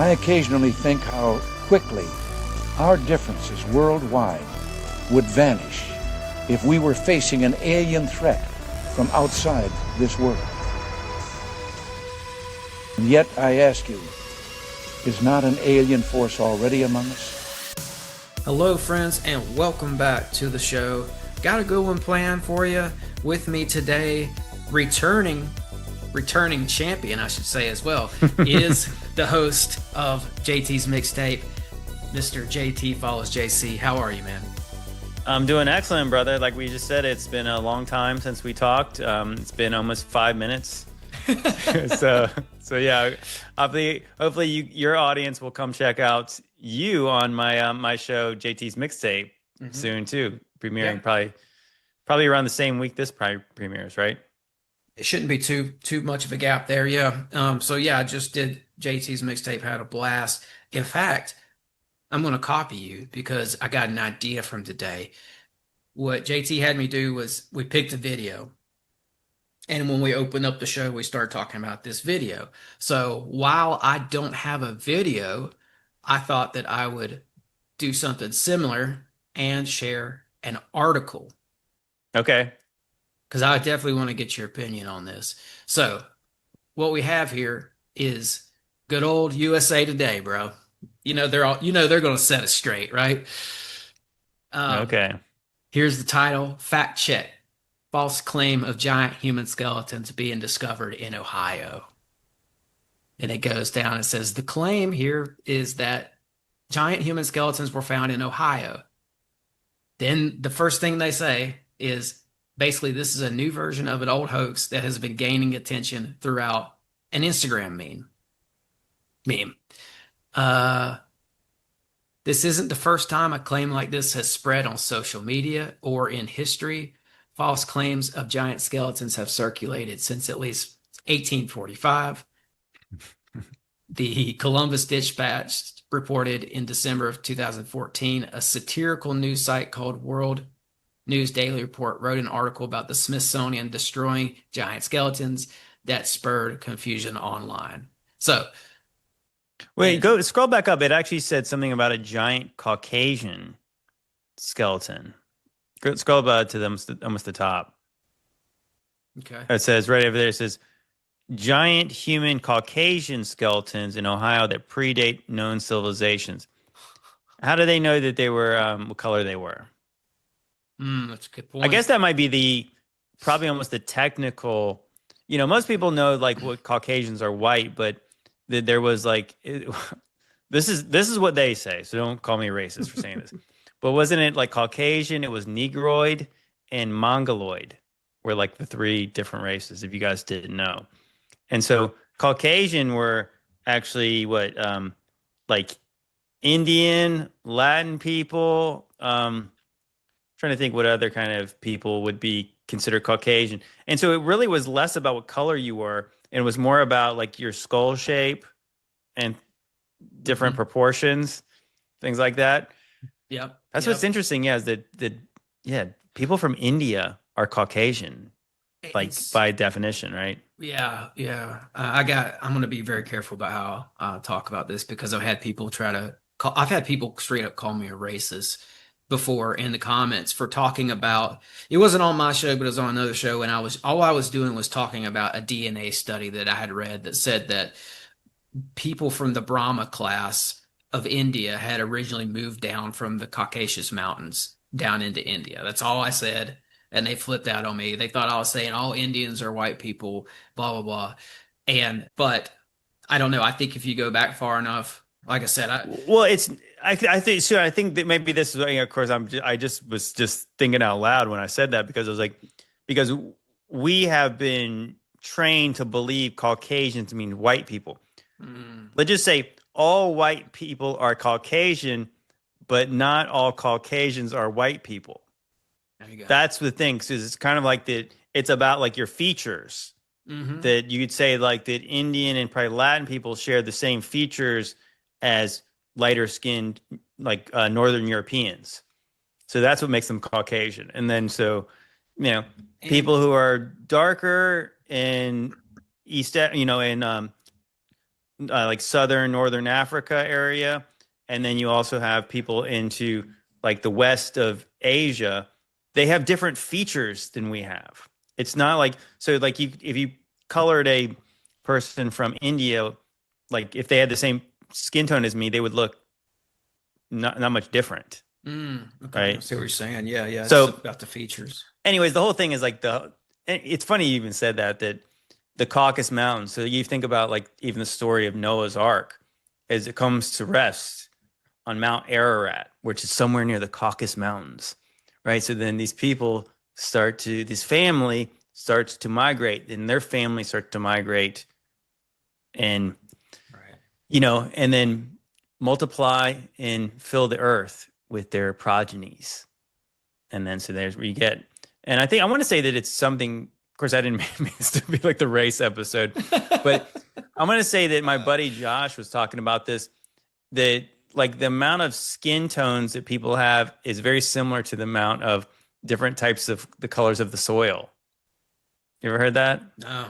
I occasionally think how quickly our differences worldwide would vanish if we were facing an alien threat from outside this world. And yet, I ask you, is not an alien force already among us? Hello, friends, and welcome back to the show. Got a good one planned for you. With me today, returning champion, I should say as well, is the host of JT's Mixtape, Mr. JT Follows JC. How are you, man? I'm doing excellent, brother. Like we just said, it's been a long time since we talked. It's been almost 5 minutes. so yeah, hopefully your audience will come check out you on my show, JT's Mixtape, soon too, premiering probably around the same week this premieres, right? It shouldn't be too much of a gap there, yeah. So yeah, I just did JT's Mixtape, had a blast. In fact, I'm going to copy you because I got an idea from today. What JT had me do was we picked a video. And when we open up the show, we start talking about this video. So while I don't have a video, I thought that I would do something similar and share an article. Okay. Because I definitely want to get your opinion on this. So what we have here is good old USA Today, bro. They're going to set us straight, right? Okay. Here's the title: Fact check. False claim of giant human skeletons being discovered in Ohio. And it goes down and says the claim here is that giant human skeletons were found in Ohio. Then the first thing they say is basically this is a new version of an old hoax that has been gaining attention throughout an Instagram meme. This isn't the first time a claim like this has spread on social media or in history. False claims of giant skeletons have circulated since at least 1845. The Columbus Dispatch reported in December of 2014, a satirical news site called World News Daily Report wrote an article about the Smithsonian destroying giant skeletons that spurred confusion online. So, wait, scroll back up. It actually said something about a giant Caucasian skeleton. Scroll about to almost the top. Okay. It says right over there, it says giant human Caucasian skeletons in Ohio that predate known civilizations. How do they know that they were, what color they were? That's a good point. I guess that might be probably almost the technical, most people know like what Caucasians are white, but there was like, this is what they say. So don't call me racist for saying this. But wasn't it like Caucasian? It was Negroid and Mongoloid were like the three different races, if you guys didn't know. And so Caucasian were actually what, like Indian, Latin people, trying to think what other kind of people would be considered Caucasian. And so it really was less about what color you were, and it was more about like your skull shape and different proportions, things like that. Yep. That's what's interesting, is that people from India are Caucasian, like by definition, right? Yeah. I'm going to be very careful about how I talk about this because I've had people straight up call me a racist before in the comments for talking about, it wasn't on my show, but it was on another show. And all I was doing was talking about a DNA study that I had read that said that people from the Brahma class of India had originally moved down from the Caucasus Mountains down into India. That's all I said. And they flipped out on me. They thought I was saying all Indians are white people, blah, blah, blah. But I don't know. I think if you go back far enough, like I said, I think that maybe this is, of course, I just was thinking out loud when I said that, because it was like, because we have been trained to believe Caucasians mean white people. Let's just say all white people are Caucasian, but not all Caucasians are white people. There you go. That's the thing, because it's kind of like it's about like your features. That you could say like that Indian and probably Latin people share the same features as lighter skinned, like Northern Europeans. So that's what makes them Caucasian. And then people who are darker in like southern, northern Africa area. And then you also have people into like the west of Asia. They have different features than we have. It's not like, so like if you colored a person from India, like if they had the same skin tone as me, they would look not much different. Okay, I Right. see what you're saying. Yeah, yeah. It's So about the features. anyways, the whole thing is like it's funny you even said that the Caucasus Mountains. So you think about like even the story of Noah's Ark as it comes to rest on Mount Ararat, which is somewhere near the Caucasus Mountains, right? So then these people this family starts to migrate, and their family starts to migrate, and Right. and then multiply and fill the earth with their progenies. And then so there's where you get, and I want to say that it's something, of course, I didn't mean this to be like the race episode, but I'm going to say that my buddy Josh was talking about this, that like the amount of skin tones that people have is very similar to the amount of different types of the colors of the soil. You ever heard that? No.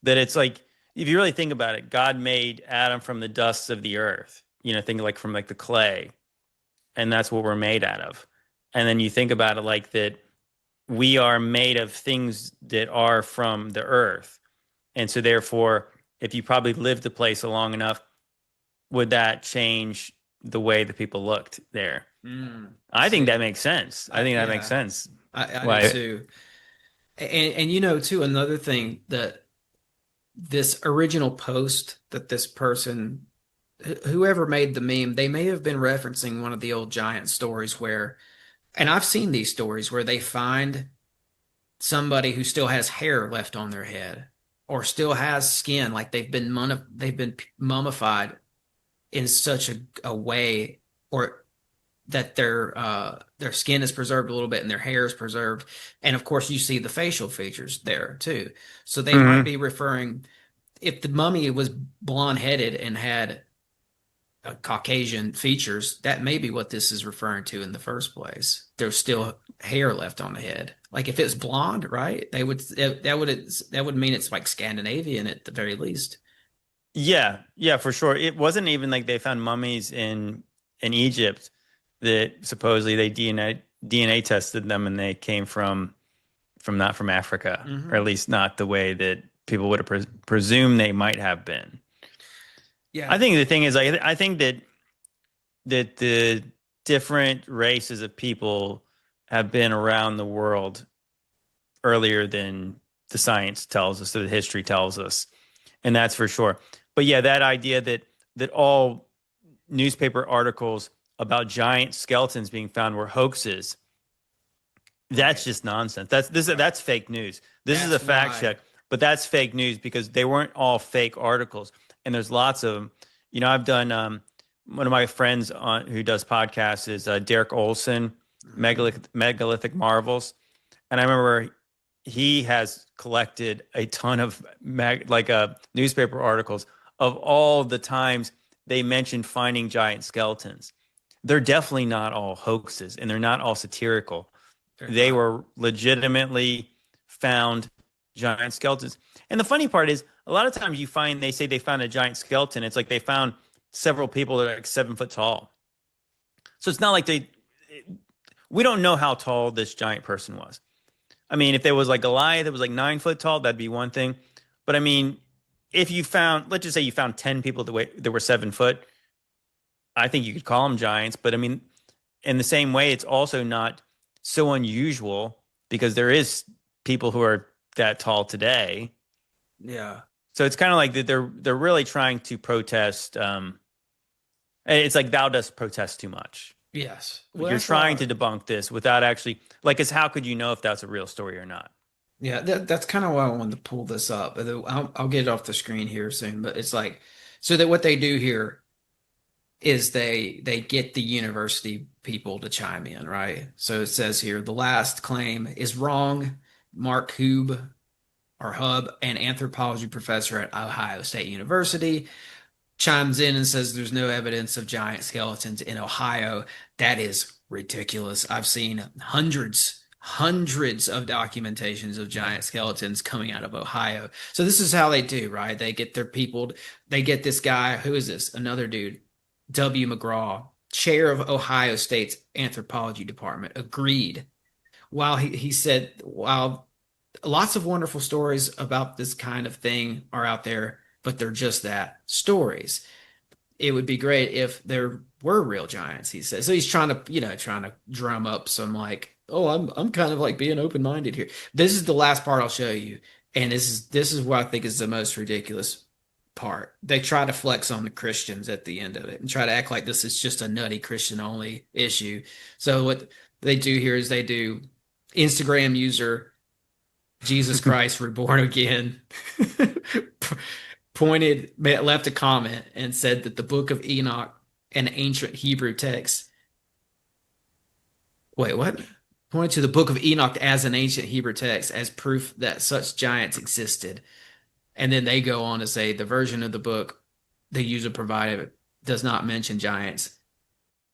That it's like, if you really think about it, God made Adam from the dust of the earth, think like from like the clay, and that's what we're made out of. And then you think about it like that we are made of things that are from the earth. And so therefore, if you probably lived the place long enough, would that change the way that people looked there? I think that makes sense. I think that makes sense. I do too. And too, another thing, that this original post that this person, whoever made the meme, they may have been referencing one of the old giant stories where, and I've seen these stories where they find somebody who still has hair left on their head or still has skin, like they've been mummified in such a way, or that their skin is preserved a little bit and their hair is preserved. And of course, you see the facial features there too. So they might be referring, if the mummy was blonde headed and had Caucasian features, that may be what this is referring to in the first place. There's still hair left on the head. Like if it's blonde, right? That would mean it's like Scandinavian at the very least. Yeah, for sure. It wasn't even like they found mummies in Egypt that supposedly they DNA tested them and they came from not from Africa, or at least not the way that people would have presumed they might have been. Yeah, I think the thing is, I think that the different races of people have been around the world earlier than the science tells us, or the history tells us, and that's for sure. But yeah, that idea that all newspaper articles about giant skeletons being found were hoaxes, that's just nonsense. That's fake news. This is a fact check, but that's fake news because they weren't all fake articles. And there's lots of them. I've done one of my friends who does podcasts is Derek Olson, Megalithic Marvels, and I remember he has collected a ton of newspaper articles of all the times they mentioned finding giant skeletons. They're definitely not all hoaxes, and they're not all satirical. They were legitimately found giant skeletons. And the funny part is, a lot of times they say they found a giant skeleton. It's like they found several people that are like 7 foot tall. So it's not like we don't know how tall this giant person was. I mean, if there was like Goliath that was like 9 foot tall, that'd be one thing. But I mean, if you found, let's just say you found 10 people that were 7 foot, I think you could call them giants. But I mean, in the same way, it's also not so unusual because there is people who are that tall today. Yeah. So it's kind of like that they're really trying to protest. It's like thou dost protest too much. Yes. Well, you're trying to debunk this without actually, like, it's how could you know if that's a real story or not? Yeah, that's kind of why I wanted to pull this up. I'll get it off the screen here soon. But it's like, so that what they do here is they get the university people to chime in, right? So it says here, the last claim is wrong. Mark Hub, an anthropology professor at Ohio State University, chimes in and says there's no evidence of giant skeletons in Ohio. That is ridiculous. I've seen hundreds hundreds of documentations of giant skeletons coming out of Ohio. So this is how they do, right? They get their people, they get this guy, who is this? Another dude, W. McGraw, chair of Ohio State's anthropology department, agreed. While he said, while lots of wonderful stories about this kind of thing are out there, but they're just that, stories. It would be great if there were real giants, he says. So he's trying to, trying to drum up some like, oh, I'm kind of like being open-minded here. This is the last part I'll show you, and this is what I think is the most ridiculous part. They try to flex on the Christians at the end of it and try to act like this is just a nutty Christian only issue. So what they do here is they do Instagram user Jesus Christ reborn again left a comment and said that the book of Enoch, an ancient Hebrew text. Wait, what? Pointed to the book of Enoch as an ancient Hebrew text as proof that such giants existed. And then they go on to say the version of the book the user provided does not mention giants,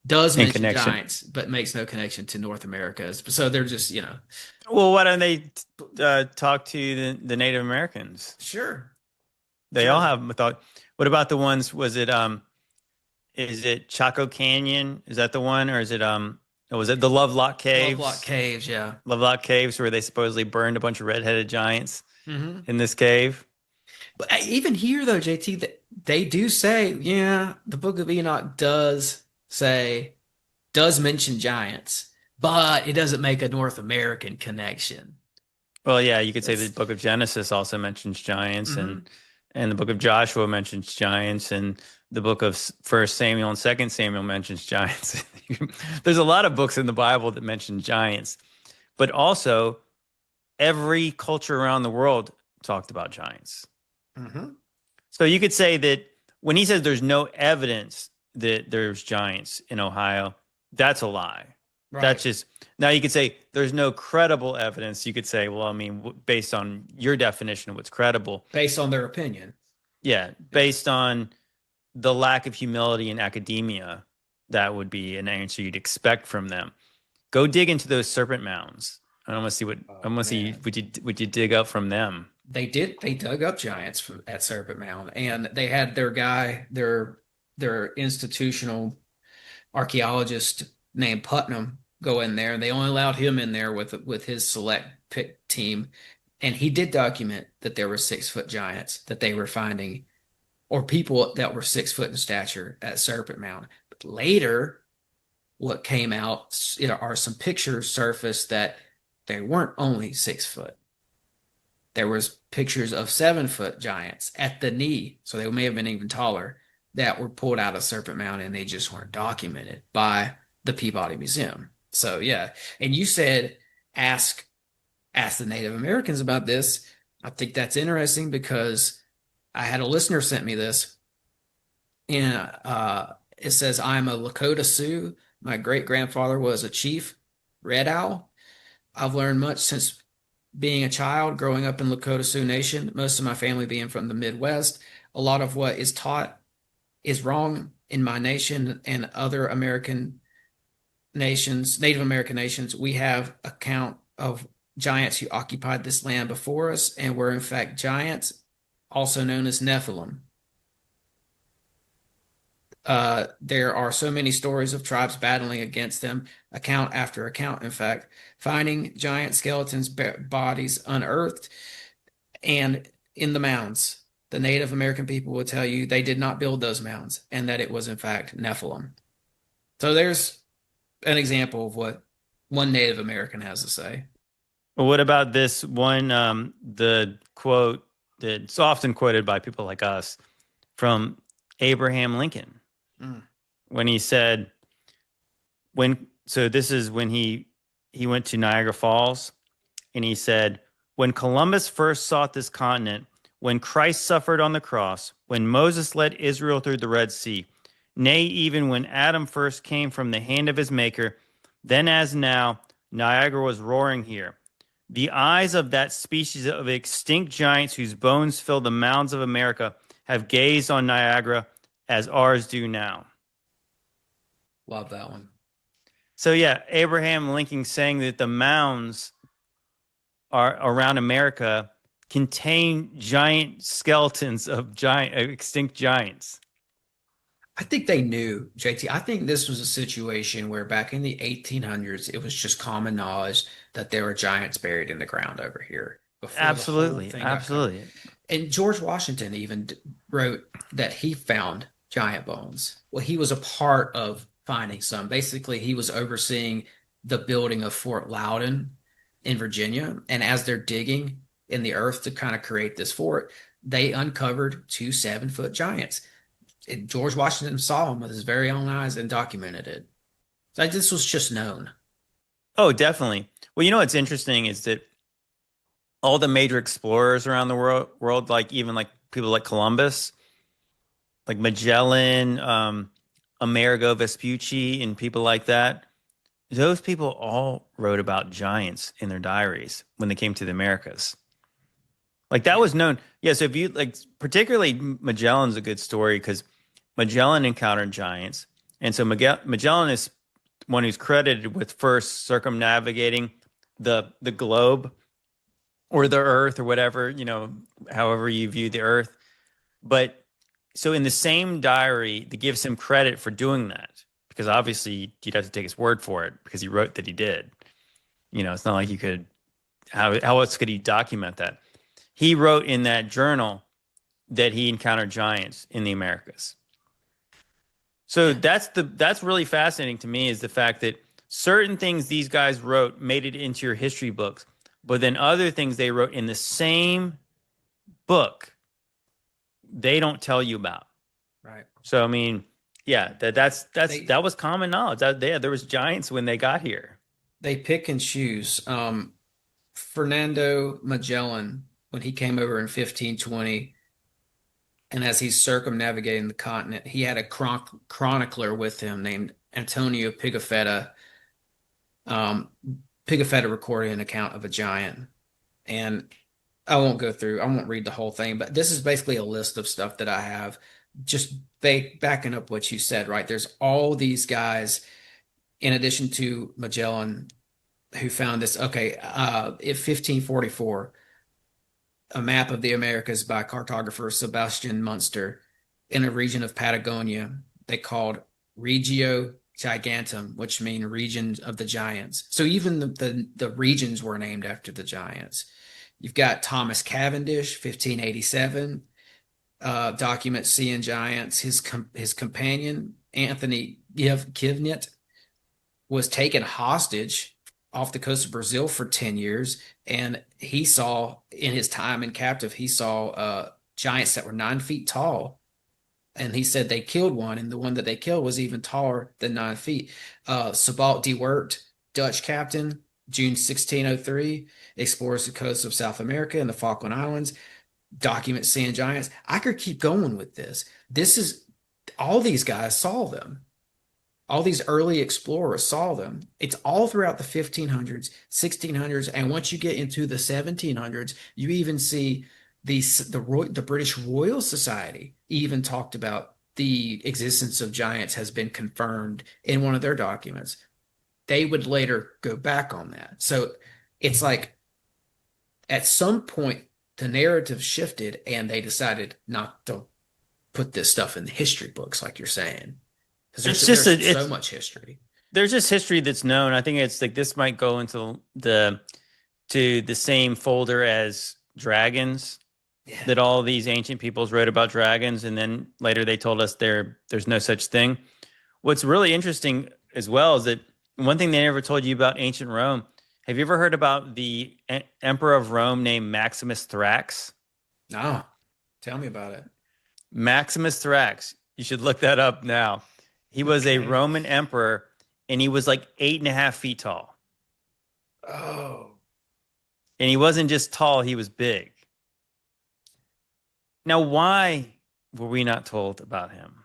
does mention giants, but makes no connection to North America. So they're just, Well, why don't they talk to the Native Americans? Sure. They all have a thought. What about the ones, is it Chaco Canyon? Is that the one? Or is it, was it the Lovelock Caves? Lovelock Caves, yeah. Lovelock Caves, where they supposedly burned a bunch of redheaded giants in this cave. But even here, though, JT, they do say, yeah, the Book of Enoch does mention giants, but it doesn't make a North American connection. Well, yeah, you could say the Book of Genesis also mentions giants, and the Book of Joshua mentions giants, and the Book of First Samuel and Second Samuel mentions giants. There's a lot of books in the Bible that mention giants, but also every culture around the world talked about giants. So you could say that when he says there's no evidence that there's giants in Ohio, that's a lie. Right. That's just, now you could say there's no credible evidence. You could say, well, I mean, based on your definition of what's credible. Based on their opinion. Yeah. Based on the lack of humility in academia, that would be an answer you'd expect from them. Go dig into those serpent mounds. I want to see what you dig up from them. They dug up giants at Serpent Mound, and they had their guy, their institutional archaeologist named Putnam go in there, and they only allowed him in there with his select pick team, and he did document that there were 6-foot giants that they were finding, or people that were 6 foot in stature at Serpent Mound. But later, what came out are some pictures surfaced that they weren't only 6 foot. There was pictures of 7-foot giants at the knee, so they may have been even taller, that were pulled out of Serpent Mound, and they just weren't documented by the Peabody Museum. So yeah, and you said ask the Native Americans about this. I think that's interesting because I had a listener sent me this, and it says, I'm a Lakota Sioux. My great-grandfather was a chief, Red Owl. I've learned much since being a child, growing up in Lakota Sioux Nation, most of my family being from the Midwest. A lot of what is taught is wrong in my nation and other American nations, Native American nations. We have account of giants who occupied this land before us and were in fact giants, also known as Nephilim. There are so many stories of tribes battling against them, account after account, in fact, finding giant skeletons, bodies unearthed, and in the mounds. The Native American people will tell you they did not build those mounds and that it was, in fact, Nephilim. So there's an example of what one Native American has to say. Well, what about this one, the quote that's often quoted by people like us from Abraham Lincoln? When he said, this is when he went to Niagara Falls, and he said, when Columbus first sought this continent, when Christ suffered on the cross, when Moses led Israel through the Red Sea, nay, even when Adam first came from the hand of his maker, then as now, Niagara was roaring here. The eyes of that species of extinct giants whose bones fill the mounds of America have gazed on Niagara as ours do now. Love that one. So yeah, Abraham Lincoln saying that the mounds are around America contain giant skeletons of extinct giants. I think they knew, JT. I think this was a situation where back in the 1800s, it was just common knowledge that there were giants buried in the ground over here before the whole Absolutely, thing got covered. absolutely. And George Washington even wrote that he found giant bones. Well, he was a part of finding some. Basically, he was overseeing the building of Fort Loudon in Virginia. And as they're digging in the earth to kind of create this fort, they uncovered two 7-foot giants. George Washington saw them with his very own eyes and documented it. Like this was just known. Oh, definitely. Well, you know what's interesting is that all the major explorers around the world, like even like people like Columbus, like Magellan, Amerigo Vespucci, and people like that, those people all wrote about giants in their diaries when they came to the Americas. Like that was known. Yeah. So if you like, particularly Magellan's a good story because Magellan encountered giants. And so Magellan is one who's credited with first circumnavigating the globe or the earth or whatever, you know, however you view the earth. But so in the same diary, that gives him credit for doing that because obviously you'd have to take his word for it because he wrote that he did. You know, it's not like you could, how else could he document that? He wrote in that journal that he encountered giants in the Americas. So that's really fascinating to me is the fact that certain things these guys wrote made it into your history books, but then other things they wrote in the same book they don't tell you about. Right. So I mean, yeah, that was common knowledge. There was giants when they got here. They pick and choose. Fernando Magellan, when he came over in 1520, and as he's circumnavigating the continent, he had a chronicler with him named Antonio Pigafetta. Pigafetta recorded an account of a giant. And I won't read the whole thing, but this is basically a list of stuff that I have just backing up what you said, right? There's all these guys, in addition to Magellan, who found this. Okay, in 1544, a map of the Americas by cartographer Sebastian Munster in a region of Patagonia they called Regio Gigantum, which mean regions of the giants. So even the regions were named after the giants. You've got Thomas Cavendish, 1587, documents seeing giants. His companion, Anthony Kivnit, was taken hostage off the coast of Brazil for 10 years. And he saw, in his time in captive, he saw giants that were 9 feet tall. And he said they killed one, and the one that they killed was even taller than 9 feet. Sebald de Wert, Dutch captain, June 1603, explores the coast of South America and the Falkland Islands, documents seeing giants. I could keep going with this. All these guys saw them. All these early explorers saw them. It's all throughout the 1500s, 1600s, and once you get into the 1700s, you even see the British Royal Society even talked about the existence of giants has been confirmed in one of their documents. They would later go back on that. So it's like at some point the narrative shifted and they decided not to put this stuff in the history books, like you're saying. Because there's so much history. There's just history that's known. I think it's like this might go into the same folder as dragons. Yeah. That all these ancient peoples wrote about dragons, and then later they told us there's no such thing. What's really interesting as well is that one thing they never told you about ancient Rome. Have you ever heard about the emperor of Rome named Maximus Thrax? No. Tell me about it. Maximus Thrax. You should look that up now. He was a Roman emperor, and he was like 8.5 feet tall. Oh. And he wasn't just tall, he was big. Now, why were we not told about him?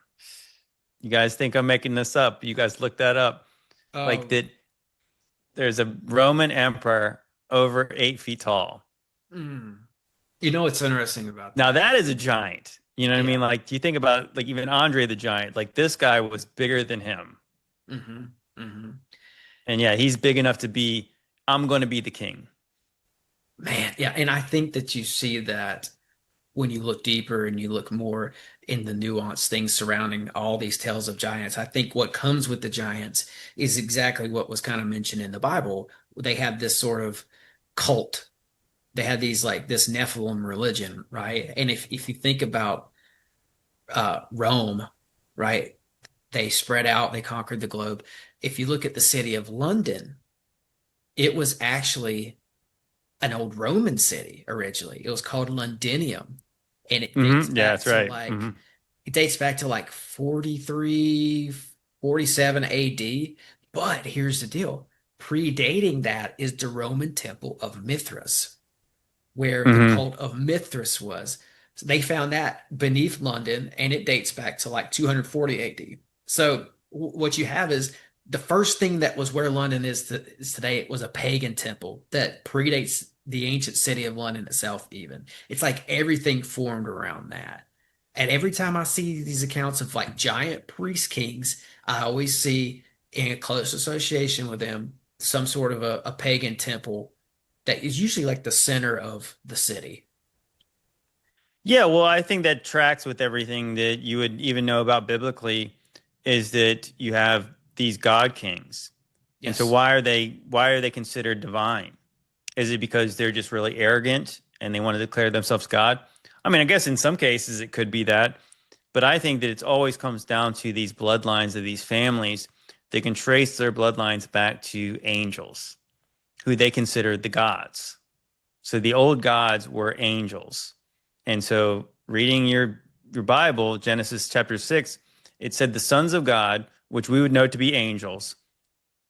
You guys think I'm making this up? You guys look that up. Like that there's a Roman emperor over 8 feet tall. You know what's interesting about that? Now, that is a giant. You know what I mean? Like, you think about like even Andre the Giant, like this guy was bigger than him. Mm-hmm. Mm-hmm. And yeah, he's big enough to be, I'm going to be the king. Man, yeah, and I think that you see that when you look deeper and you look more in the nuanced things surrounding all these tales of giants. I think what comes with the giants is exactly what was kind of mentioned in the Bible. They have this sort of cult. They had these like this Nephilim religion, right? And if you think about Rome, right? They spread out, they conquered the globe. If you look at the city of London, it was actually an old Roman city originally. It was called Londinium. And it dates Yeah, back that's to right. like it dates back to like 43, 47 AD. But here's the deal. Predating that is the Roman temple of Mithras, where the cult of Mithras was. So they found that beneath London, and it dates back to like 240 AD. So what you have is the first thing that was where London is today. It was a pagan temple that predates the ancient city of London itself. Even it's like everything formed around that. And every time I see these accounts of like giant priest kings, I always see in close association with them some sort of a pagan temple that is usually like the center of the city. Yeah, well, I think that tracks with everything that you would even know about biblically is that you have these god kings. And so Yes. why are they considered divine? Is it because they're just really arrogant and they want to declare themselves God? I mean, I guess in some cases it could be that, but I think that it always comes down to these bloodlines of these families. They can trace their bloodlines back to angels, who they considered the gods. So the old gods were angels. And so reading your Bible, Genesis chapter 6, it said the sons of God, which we would know to be angels,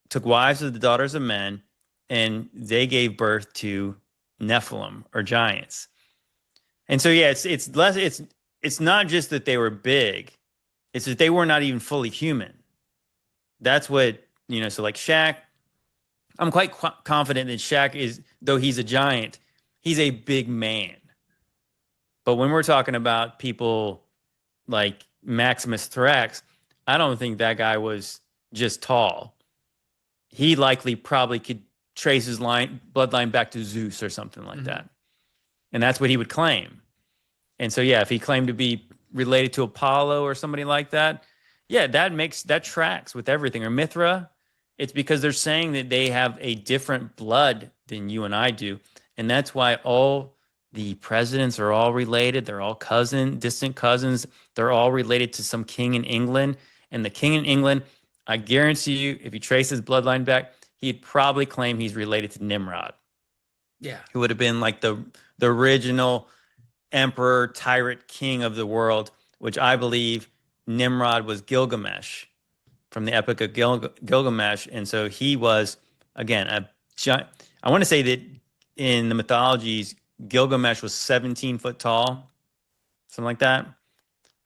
took wives of the daughters of men, and they gave birth to Nephilim or giants. And so yeah, it's not just that they were big, it's that they were not even fully human. That's what, so like Shaq, I'm quite confident that Shaq is, though he's a giant, he's a big man. But when we're talking about people like Maximus Thrax, I don't think that guy was just tall. He likely probably could trace his bloodline back to Zeus or something like that. And that's what he would claim. And so, yeah, if he claimed to be related to Apollo or somebody like that, yeah, that tracks with everything. Or Mithra, it's because they're saying that they have a different blood than you and I do. And that's why all the presidents are all related. They're all distant cousins. They're all related to some king in England. And the king in England, I guarantee you, if you trace his bloodline back, he'd probably claim he's related to Nimrod. Yeah. Who would have been like the original emperor, tyrant, king of the world, which I believe Nimrod was Gilgamesh from the Epic of Gilgamesh. And so he was, again, I want to say that in the mythologies, Gilgamesh was 17 foot tall, something like that.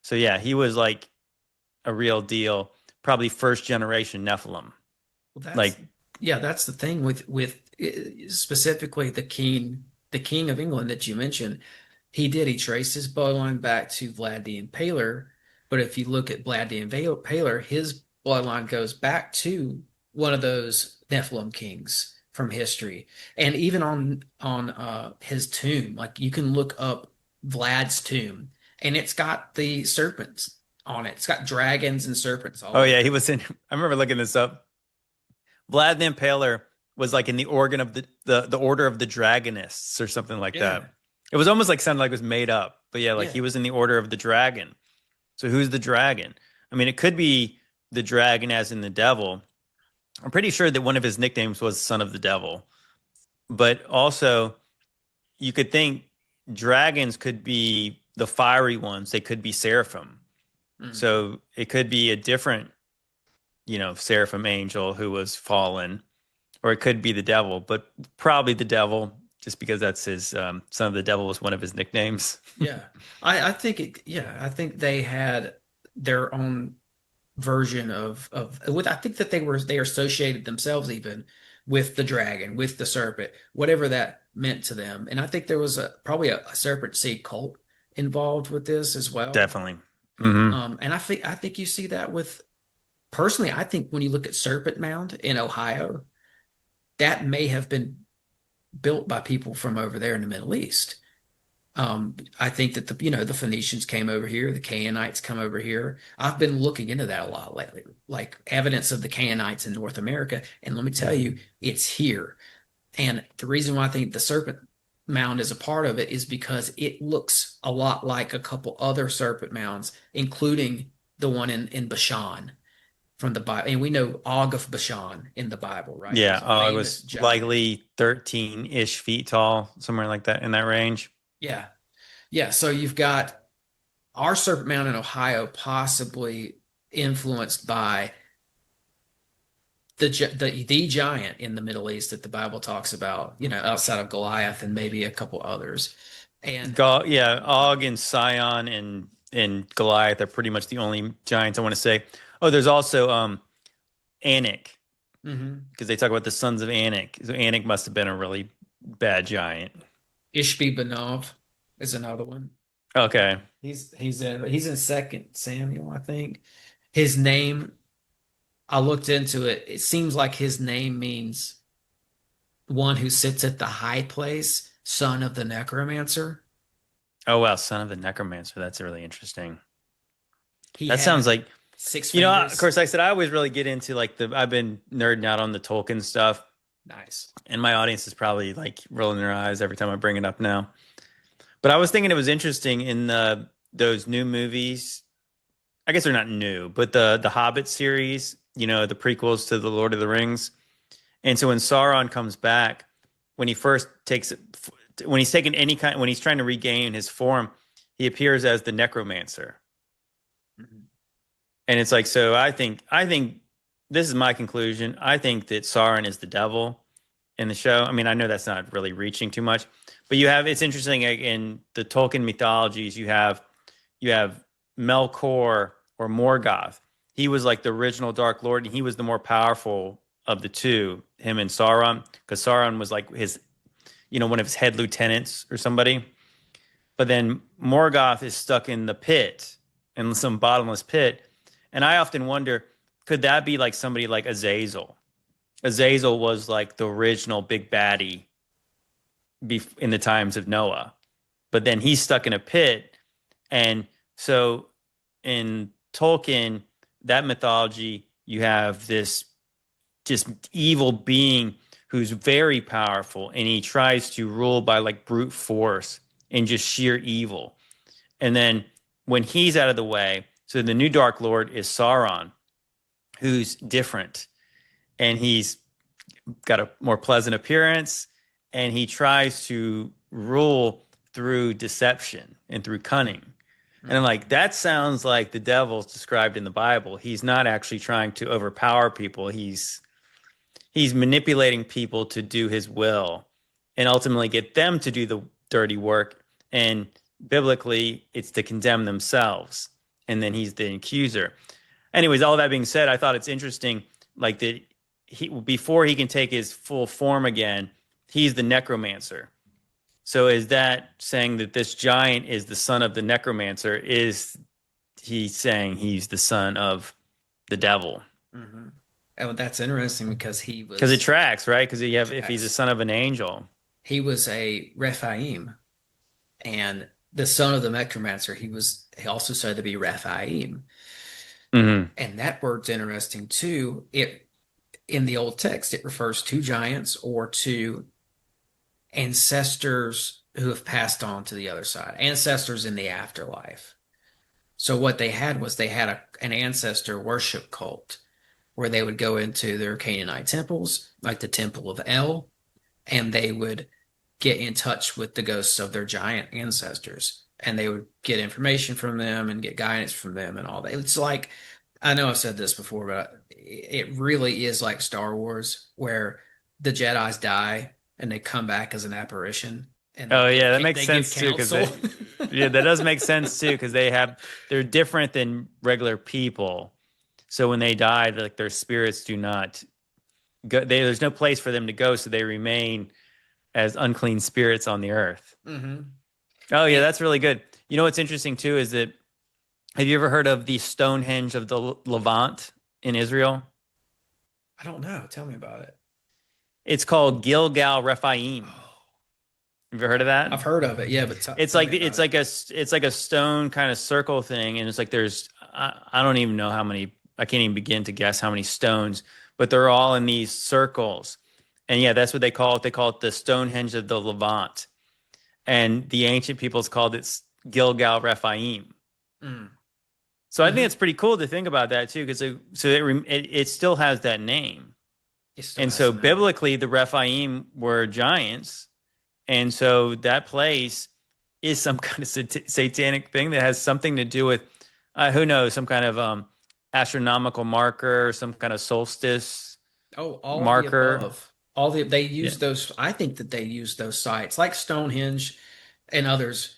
So yeah, he was like a real deal, probably first generation Nephilim. Well, Like, yeah, that's the thing with specifically the king of England that you mentioned. He traced his bloodline back to Vlad the Impaler, but if you look at Vlad the Impaler, his bloodline goes back to one of those Nephilim kings from history. And even on his tomb, like you can look up Vlad's tomb, and it's got the serpents on it. It's got dragons and serpents all oh over yeah, he it. was in. I remember looking this up. Vlad the Impaler was like in the organ of the Order of the Dragonists or something like Yeah, that. It was almost like sounded like it was made up, but yeah, like yeah. he was in the Order of the Dragon. So who's the dragon? I mean, it could be the dragon as in the devil. I'm pretty sure that one of his nicknames was Son of the Devil. But also, you could think dragons could be the fiery ones. They could be seraphim. Mm. So it could be a different, seraphim angel who was fallen, or it could be the devil, but probably the devil, just because that's his Son of the Devil was one of his nicknames. Yeah. I think they had their own version I think that they associated themselves even with the dragon, with the serpent, whatever that meant to them. And I think there was probably a serpent seed cult involved with this as well. Definitely. Hmm. And I think you see that with personally, I think when you look at Serpent Mound in Ohio, that may have been built by people from over there in the Middle East. I think that the Phoenicians came over here, the Canaanites come over here. I've been looking into that a lot lately, like evidence of the Canaanites in North America. And let me tell you, it's here. And the reason why I think the Serpent Mound is a part of it is because it looks a lot like a couple other serpent mounds, including the one in Bashan from the Bible. And we know Og of Bashan in the Bible, right? Yeah, It it was likely 13-ish feet tall, somewhere like that in that range. Yeah. Yeah. So you've got our Serpent Mound in Ohio possibly influenced by the giant in the Middle East that the Bible talks about, outside of Goliath and maybe a couple others. And Og and Sion and Goliath are pretty much the only giants I want to say. Oh, there's also Anak, because they talk about the sons of Anak. So Anak must have been a really bad giant. Ishbi-Benob is another one. Okay. He's in 2 Samuel, I think. His name, I looked into it. It seems like his name means one who sits at the high place, son of the necromancer. Oh, wow. Son of the necromancer. That's really interesting. That sounds like 6 fingers. Of course, like I said, I always really get into I've been nerding out on the Tolkien stuff. Nice. And my audience is probably like rolling their eyes every time I bring it up now. But I was thinking it was interesting in those new movies. I guess they're not new, but the Hobbit series, the prequels to the Lord of the Rings. And so when Sauron comes back, when he's taken when he's trying to regain his form, he appears as the necromancer. Mm-hmm. And it's like, so I think this is my conclusion. I think that Sauron is the devil in the show. I mean, I know that's not really reaching too much, but it's interesting in the Tolkien mythologies, you have Melkor or Morgoth. He was like the original Dark Lord, and he was the more powerful of the two, him and Sauron, because Sauron was like his, one of his head lieutenants or somebody. But then Morgoth is stuck in the pit, in some bottomless pit. And I often wonder, could that be like somebody like Azazel? Azazel was like the original big baddie in the times of Noah. But then he's stuck in a pit. And so in Tolkien, that mythology, you have this just evil being who's very powerful, and he tries to rule by like brute force and just sheer evil. And then when he's out of the way, so the new Dark Lord is Sauron, who's different, and he's got a more pleasant appearance, and he tries to rule through deception and through cunning. And I'm like, that sounds like the devil's described in the Bible. He's not actually trying to overpower people. He's manipulating people to do his will and ultimately get them to do the dirty work. And biblically, it's to condemn themselves. And then he's the accuser. Anyways, all that being said, I thought it's interesting, like that before he can take his full form again, he's the necromancer. So is that saying that this giant is the son of the necromancer? Is he saying he's the son of the devil? Mm-hmm. Oh, that's interesting because because it tracks, right? Because if he's a son of an angel, he was a Rephaim, and the son of the necromancer, he also said to be Rephaim. Mm-hmm. And that word's interesting too. In the Old Text, it refers to giants or to ancestors who have passed on to the other side, ancestors in the afterlife. So what they had was an ancestor worship cult where they would go into their Canaanite temples, like the Temple of El, and they would get in touch with the ghosts of their giant ancestors. And they would get information from them and get guidance from them and all that. It's like, I know I've said this before, but it really is like Star Wars, where the Jedis die and they come back as an apparition. And that makes sense too, because that does make sense too, because they're different than regular people. So when they die, like their spirits do not go. There's no place for them to go, so they remain as unclean spirits on the earth. Mm-hmm. Oh yeah, that's really good. You know what's interesting too is that, have you ever heard of the Stonehenge of the Levant in Israel? I don't know. Tell me about it. It's called Gilgal Rephaim. Oh, Have you heard of that? I've heard of it. Yeah, but It's tell like me about it's it. like a stone kind of circle thing, and it's like there's I don't even know how many. I can't even begin to guess how many stones, but they're all in these circles, and yeah, that's what they call it. They call it the Stonehenge of the Levant, and the ancient peoples called it Gilgal Rephaim. Mm. So I think Mhm. it's pretty cool to think about that too, because it still has that name, It still and has so the name. biblically the Rephaim were giants. And so that place is some kind of satanic thing that has something to do with, who knows, some kind of astronomical marker, some kind of solstice Oh, all of the marker. above. All the they Yeah. use those. I think that they use those sites like Stonehenge and others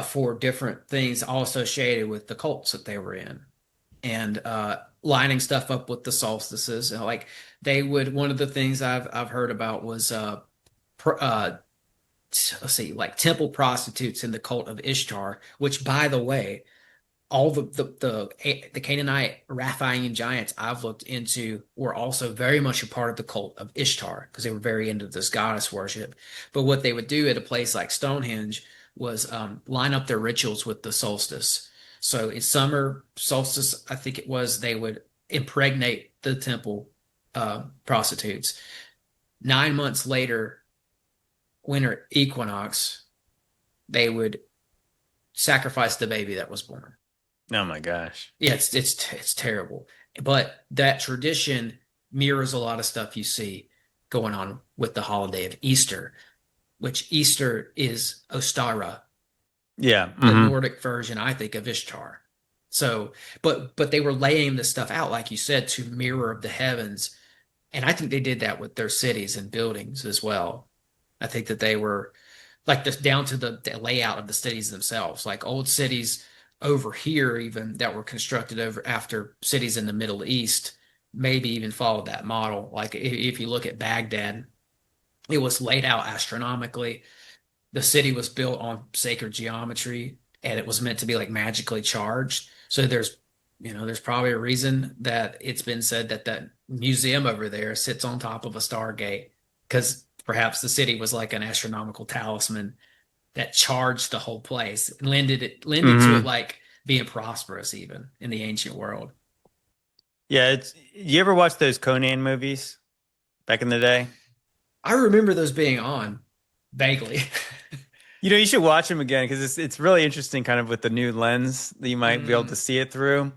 for different things, all associated with the cults that they were in, and lining stuff up with the solstices. And like they would. One of the things I've heard about was pr- uh, let's see, like temple prostitutes in the cult of Ishtar, which, by the way, all the Canaanite Raphaim giants I've looked into were also very much a part of the cult of Ishtar because they were very into this goddess worship. But what they would do at a place like Stonehenge was line up their rituals with the solstice. So in summer solstice, I think it was, they would impregnate the temple prostitutes. 9 months later, winter equinox, they would sacrifice the baby that was born. Oh my gosh. Yeah, it's terrible. But that tradition mirrors a lot of stuff you see going on with the holiday of Easter, which Easter is Ostara, Yeah. the Hmm. Nordic version, I think, of Ishtar. So, but they were laying this stuff out, like you said, to mirror the heavens. And I think they did that with their cities and buildings as well. I think that they were like this down to the layout of the cities themselves, like old cities over here, even that were constructed over after cities in the Middle East, maybe even followed that model. Like if you look at Baghdad, it was laid out astronomically. The city was built on sacred geometry, and it was meant to be like magically charged. So there's probably a reason that it's been said that that museum over there sits on top of a stargate because perhaps the city was like an astronomical talisman that charged the whole place and lended to it Hmm. like being prosperous even in the ancient world. Yeah. You ever watch those Conan movies back in the day? I remember those being on vaguely. You should watch them again because it's really interesting, kind of with the new lens that you might be able to Mm, see it through.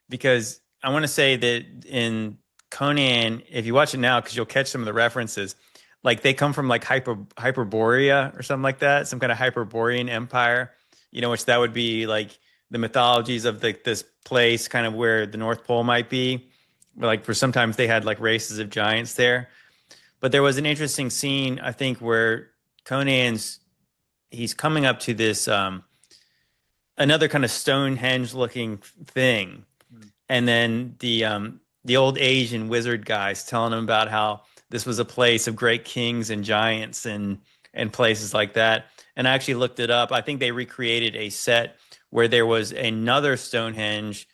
Because I want to say that in Conan, if you watch it now, because you'll catch some of the references, like they come from like Hyperborea or something like that, some kind of Hyperborean empire. Which that would be like the mythologies of this place, kind of where the North Pole might be. Like for sometimes they had like races of giants there. But there was an interesting scene, I think, where he's coming up to this another kind of Stonehenge looking thing, mm. and then the old Asian wizard guys telling him about how this was a place of great kings and giants and places like that. And I actually looked it up. I think they recreated a set where there was another Stonehenge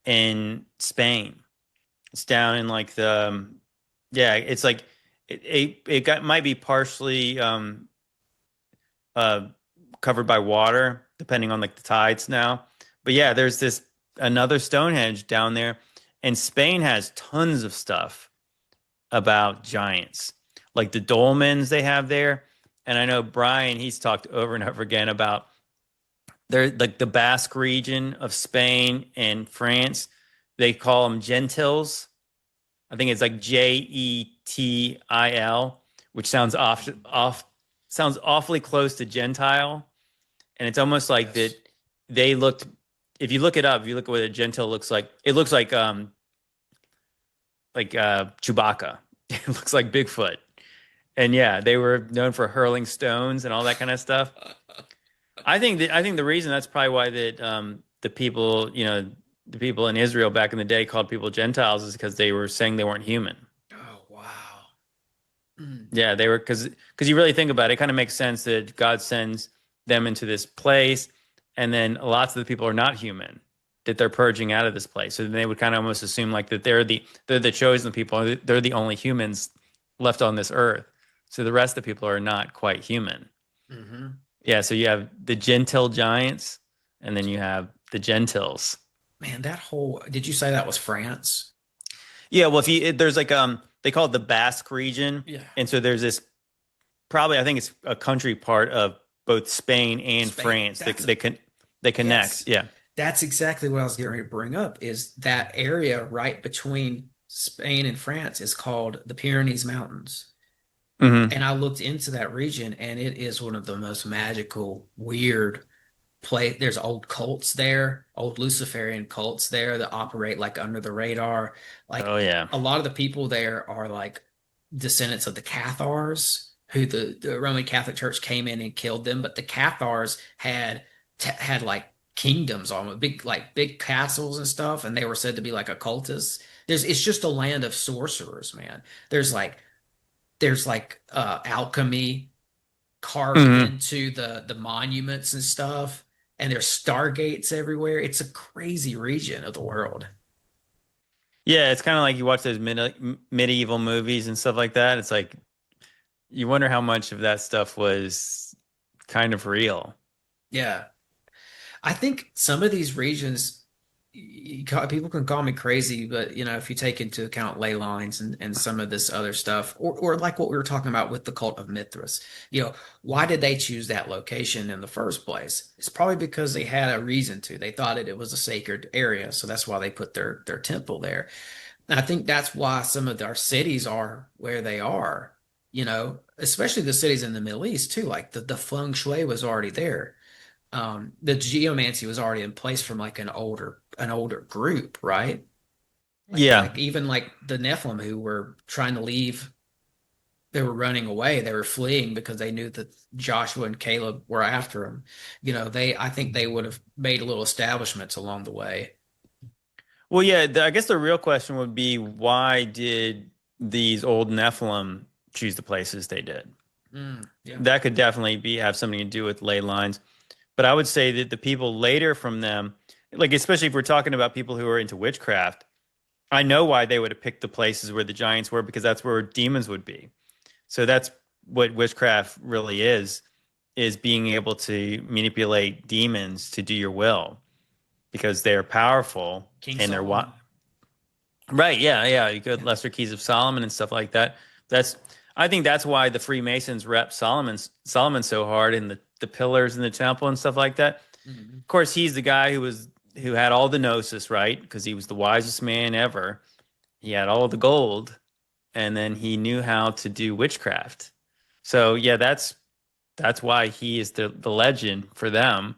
in Spain. It's down in like yeah, it's like might be partially uh covered by water, depending on like the tides now. But yeah, there's this another Stonehenge down there, and Spain has tons of stuff about giants, like the dolmens they have there. And I know Brian, he's talked over and over again about they're like the Basque region of Spain and France. They call them gentils. I think it's like Jetil, which sounds awfully close to Gentile, and it's almost like that Yes. they looked. If you look it up, if you look at what a Gentile looks like, it looks like Chewbacca. It looks like Bigfoot, and yeah, they were known for hurling stones and all that kind of stuff. I think the reason that's probably why that the people in Israel back in the day called people Gentiles is because they were saying they weren't human. Oh, wow. Mm. Yeah, they were because you really think about it, it kind of makes sense that God sends them into this place, and then lots of the people are not human, that they're purging out of this place. So then they would kind of almost assume like that they're the chosen people. They're the only humans left on this earth. So the rest of the people are not quite human. Mm-hmm. Yeah. So you have the Gentile giants, and then you have the Gentiles. Man, did you say that was France? Yeah. Well, there's like they call it the Basque region, Yeah. and so there's this probably I think it's a country part of both Spain and France. They connect. Yes. Yeah. That's exactly what I was getting ready to bring up, is that area right between Spain and France is called the Pyrenees Mountains. Mm-hmm. And I looked into that region, and it is one of the most magical, weird place. There's old cults there, old Luciferian cults there that operate like under the radar. Like, Oh yeah. a lot of the people there are like descendants of the Cathars, who the Roman Catholic Church came in and killed them. But the Cathars had like kingdoms on it, big castles and stuff, and they were said to be like occultists. It's just a land of sorcerers, man. There's like alchemy carved Mm-hmm. into the monuments and stuff, and there's stargates everywhere. It's a crazy region of the world. Yeah, it's kind of like you watch those medieval movies and stuff like that. It's like you wonder how much of that stuff was kind of real. Yeah. I think some of these regions, people can call me crazy, but if you take into account ley lines and some of this other stuff, or like what we were talking about with the cult of Mithras, why did they choose that location in the first place? It's probably because they had a reason to. They thought it was a sacred area, so that's why they put their temple there. And I think that's why some of our cities are where they are, especially the cities in the Middle East too. Like the feng shui was already there. The geomancy was already in place from like an older group, right? Yeah. Like even like the Nephilim, who were trying to leave, they were running away, they were fleeing because they knew that Joshua and Caleb were after them. I think they would have made little establishments along the way. Well, yeah, I guess the real question would be why did these old Nephilim choose the places they did? Yeah. That could definitely have something to do with ley lines. But I would say that the people later from them, like especially if we're talking about people who are into witchcraft, I know why they would have picked the places where the giants were, because that's where demons would be. So that's what witchcraft really is being able to manipulate demons to do your will, because they're powerful. King and Solomon. they're right. Yeah. You go Lesser Keys of Solomon and stuff like that. I think that's why the Freemasons rep Solomon so hard in the pillars in the temple and stuff like that. Mm-hmm. Of course, he's the guy who had all the gnosis, right? Because he was the wisest man ever. He had all the gold, and then he knew how to do witchcraft. So yeah, that's why he is the legend for them,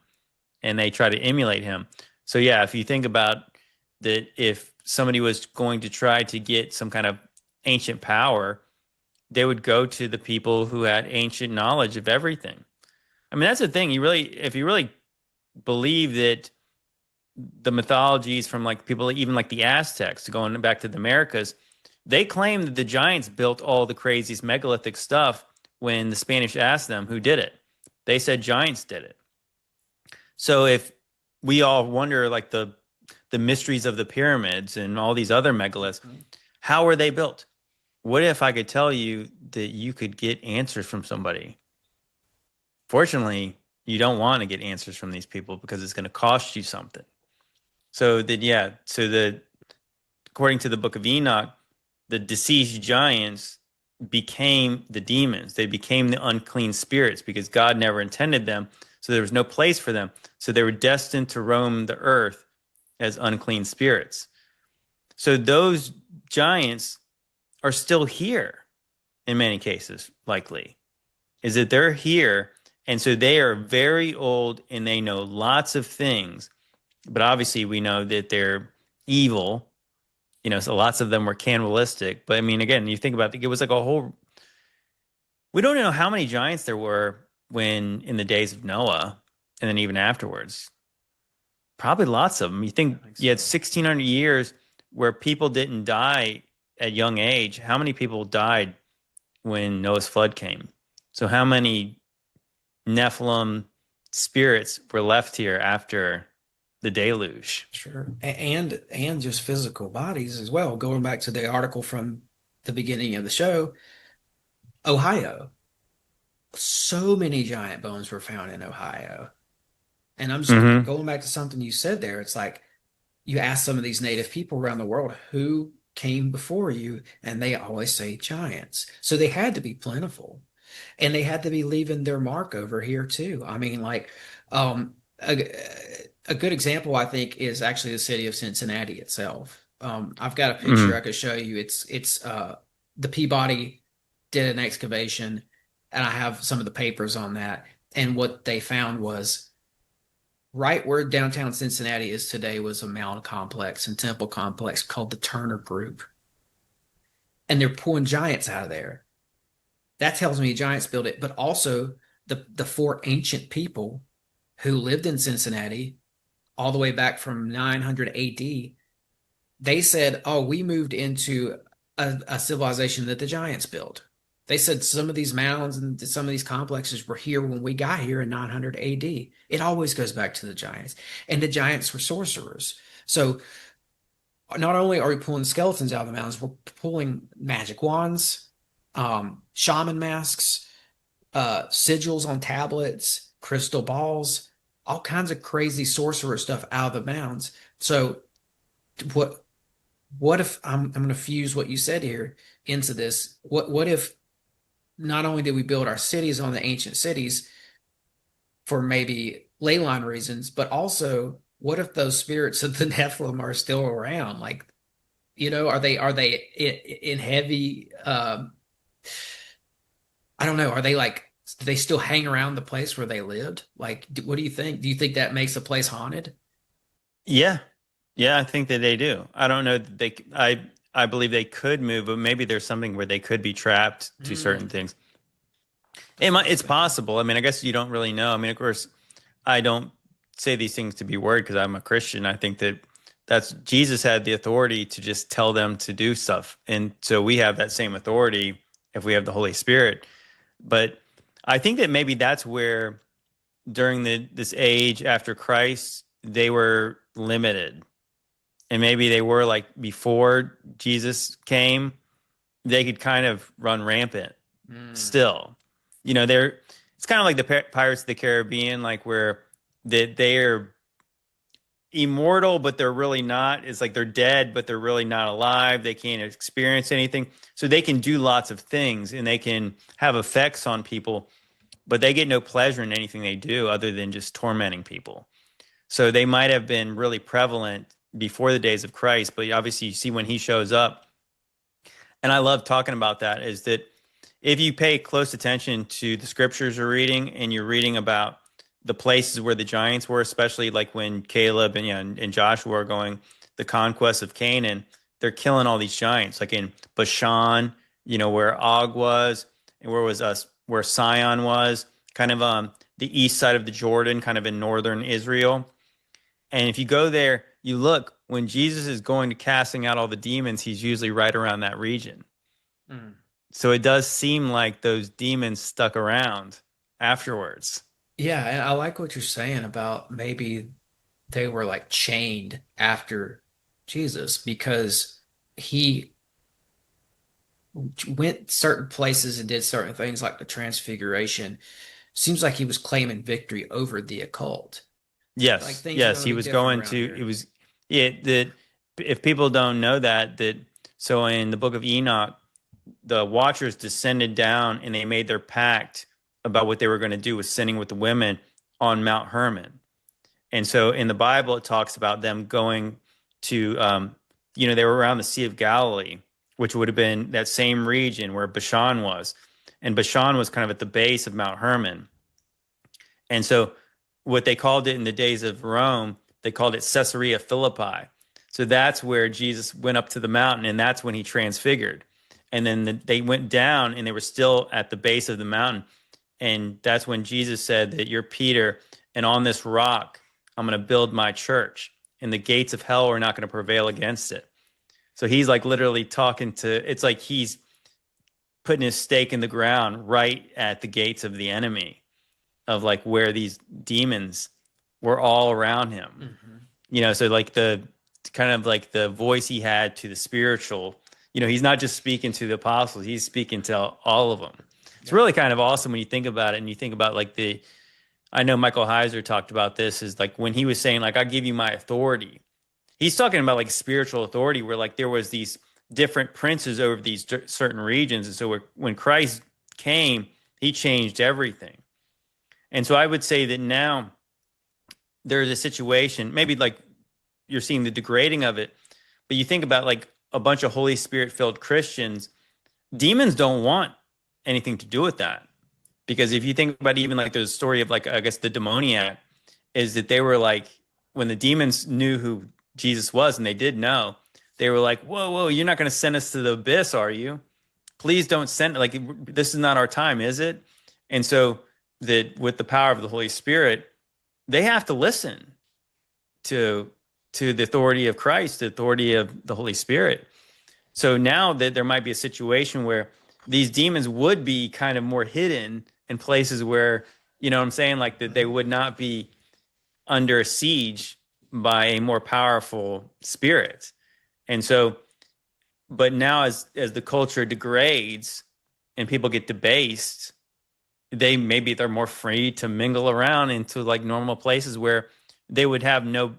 and they try to emulate him. So yeah, if you think about that, if somebody was going to try to get some kind of ancient power, they would go to the people who had ancient knowledge of everything. I mean, that's the thing. If you really believe that the mythologies from like people, even like the Aztecs, going back to the Americas, they claim that the giants built all the craziest megalithic stuff. When the Spanish asked them who did it, they said giants did it. So if we all wonder like the mysteries of the pyramids and all these other megaliths, how were they built? What if I could tell you that you could get answers from somebody? Fortunately, you don't want to get answers from these people because it's going to cost you something. So according to the book of Enoch, the deceased giants became the demons. They became the unclean spirits because God never intended them. So there was no place for them. So they were destined to roam the earth as unclean spirits. So those giants are still here in many cases, likely, is that they're here. And so they are very old and they know lots of things. But obviously we know that they're evil. So lots of them were cannibalistic. But I mean, again, you think about it was like we don't know how many giants there were in the days of Noah and then even afterwards. Probably lots of them. You think you had 1,600 years where people didn't die at young age. How many people died when Noah's flood came? So how many Nephilim spirits were left here after the deluge. Sure. And just physical bodies as well. Going back to the article from the beginning of the show, Ohio. So many giant bones were found in Ohio. And I'm just Hmm. going back to something you said there. It's like you ask some of these native people around the world who came before you, and they always say giants. So they had to be plentiful, and they had to be leaving their mark over here too. I mean, like, a good example I think is actually the city of Cincinnati itself. I've got a picture I Hmm. could show you. It's the Peabody did an excavation, and I have some of the papers on that. And what they found was right where downtown Cincinnati is today was a mound complex and temple complex called the Turner Group. And they're pulling giants out of there. That tells me giants built it, but also the four ancient people who lived in Cincinnati all the way back from 900 AD, they said, "Oh, we moved into a civilization that the giants built." They said some of these mounds and some of these complexes were here when we got here in 900 AD. It always goes back to the giants, and the giants were sorcerers. So not only are we pulling skeletons out of the mountains, we're pulling magic wands, shaman masks, sigils on tablets, crystal balls, all kinds of crazy sorcerer stuff out of the mounds. So what what if I'm going to fuse what you said here into this? What if not only did we build our cities on the ancient cities for maybe ley line reasons, but also what if those spirits of the Nephilim are still around? Like, are they in heavy I don't know, are they like do they still hang around the place where they lived? Like, what do you think? Do you think that makes a place haunted? Yeah. Yeah, I think that they do. I don't know that I believe they could move, but maybe there's something where they could be trapped to certain Mm, things. that's what I was It's thinking. possible. I mean, I guess you don't really know. I mean, of course, I don't say these things to be word because I'm a Christian. I think that that's Jesus had the authority to just tell them to do stuff. And so we have that same authority if we have the Holy Spirit. But I think that maybe that's where during this age after Christ, they were limited. And maybe they were like before Jesus came, they could kind of run rampant Mm. still. They're it's kind of like the Pirates of the Caribbean, like where they're immortal, but they're really not. It's like they're dead, but they're really not alive. They can't experience anything. So they can do lots of things and they can have effects on people, but they get no pleasure in anything they do other than just tormenting people. So they might have been really prevalent before the days of Christ, but obviously you see when he shows up. And I love talking about that is that if you pay close attention to the scriptures you're reading and you're reading about the places where the giants were, especially like when Caleb and Joshua are going the conquest of Canaan, they're killing all these giants, like in Bashan, where Og was, and where Sion was, kind of the east side of the Jordan, kind of in northern Israel. And if you go there, you look when Jesus is going to casting out all the demons, he's usually right around that region. Mm. So it does seem like those demons stuck around afterwards. Yeah, and I like what you're saying about maybe they were like chained after Jesus because he went certain places and did certain things like the transfiguration. Seems like he was claiming victory over the occult. Like Yes, things are yes, going to he be was different going around to. It here. was that if people don't know that so in the book of Enoch, the Watchers descended down and they made their pact about what they were going to do with sinning with the women on Mount Hermon. And so in the Bible, it talks about them going to, they were around the Sea of Galilee, which would have been that same region where Bashan was. And Bashan was kind of at the base of Mount Hermon. And so what they called it in the days of Rome, they called it Caesarea Philippi. So that's where Jesus went up to the mountain, and that's when he transfigured. And then they went down, and they were still at the base of the mountain. And that's when Jesus said that you're Peter, and on this rock, I'm going to build my church, and the gates of hell are not going to prevail against it. So he's like literally talking to, it's like he's putting his stake in the ground right at the gates of the enemy, of like where these demons were all around him. Hmm. So like the kind of like the voice he had to the spiritual, he's not just speaking to the apostles, he's speaking to all of them. It's really kind of awesome when you think about it, and you think about like I know Michael Heiser talked about this, is like when he was saying like, I give you my authority. He's talking about like spiritual authority, where like there was these different princes over these certain regions. And so when Christ came, he changed everything. And so I would say that now there's a situation, maybe like you're seeing the degrading of it, but you think about like a bunch of Holy Spirit filled Christians, demons don't want anything to do with that. Because if you think about even like the story of like, I guess the demoniac, is that they were like, when the demons knew who Jesus was, and they did know, they were like, whoa, you're not going to send us to the abyss, are you? Please don't send, like, this is not our time, is it? And so that with the power of the Holy Spirit, they have to listen to the authority of Christ, the authority of the Holy Spirit. So now that there might be a situation where these demons would be kind of more hidden in places where, you know what I'm saying, like that they would not be under siege by a more powerful spirit. And so, but now as the culture degrades and people get debased, they're more free to mingle around into like normal places where they would have no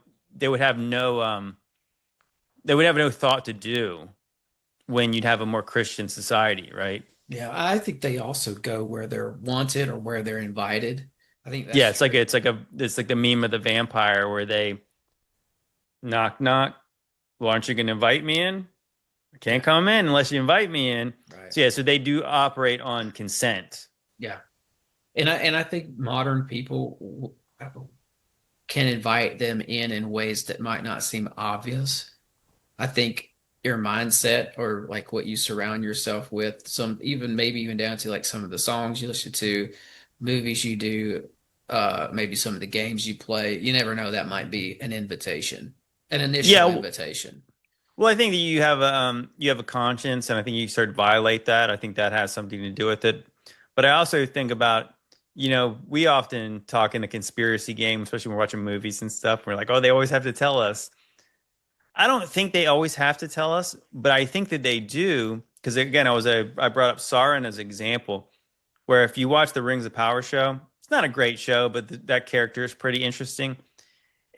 thought to do when you'd have a more Christian society, right? Yeah, I think they also go where they're wanted or where they're invited. I think that's Yeah, it's like the meme of the vampire where they knock knock. Well, aren't you going to invite me in? I can't come in unless you invite me in. right. So they do operate on consent. Yeah, and I think modern people can invite them in ways that might not seem obvious. I think your mindset or like what you surround yourself with, maybe even down to like some of the songs you listen to, movies you do, maybe some of the games you play, you never know, that might be an invitation, an initial invitation. Well, I think that you have a conscience, and I think you start to violate that. I think that has something to do with it. But I also think about, we often talk in the conspiracy game, especially when we're watching movies and stuff. We're like, oh, they always have to tell us. I don't think they always have to tell us, but I think that they do. Because again, I brought up Sauron as an example, where if you watch the Rings of Power show, it's not a great show, but that character is pretty interesting.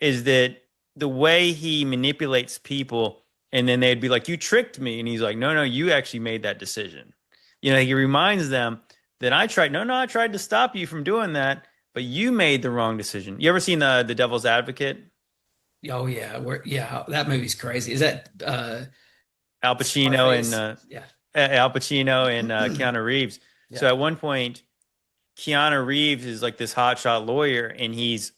Is that the way he manipulates people, and then they'd be like, "You tricked me," and he's like, "No, you actually made that decision." He reminds them that I tried to stop you from doing that, but you made the wrong decision. You ever seen the Devil's Advocate? Oh yeah, that movie's crazy. Is that Al Pacino and yeah, Al Pacino and Keanu Reeves. Yeah. So at one point, Keanu Reeves is like this hotshot lawyer, and he's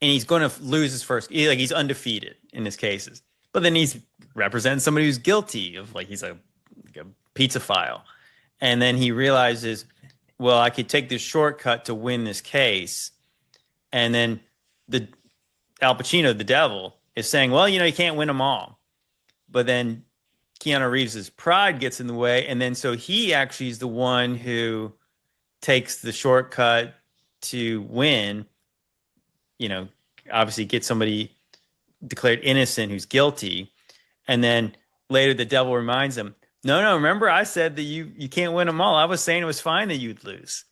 going to lose his first. He's undefeated in his cases, but then he's representing somebody who's guilty of he's like a pizza file, and then he realizes, well, I could take this shortcut to win this case, and then the Al Pacino, the devil, is saying, well, you can't win them all, but then Keanu Reeves' pride gets in the way, and then so he actually is the one who takes the shortcut to win. Obviously get somebody declared innocent who's guilty, and then later the devil reminds him, no, remember I said that you can't win them all. I was saying it was fine that you'd lose,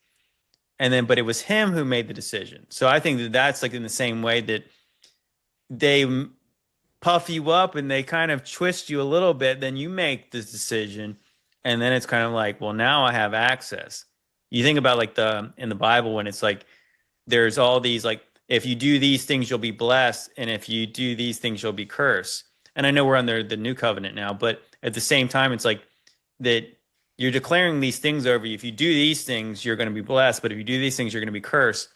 but it was him who made the decision. So I think that that's like in the same way that they puff you up and they kind of twist you a little bit, then you make this decision, and then it's kind of like, well, now I have access. You think about like in the Bible when it's like there's all these like, if you do these things you'll be blessed, and if you do these things you'll be cursed. And I know we're under the new covenant now, but at the same time it's like that you're declaring these things over you. If you do these things you're going to be blessed, but if you do these things you're going to be cursed.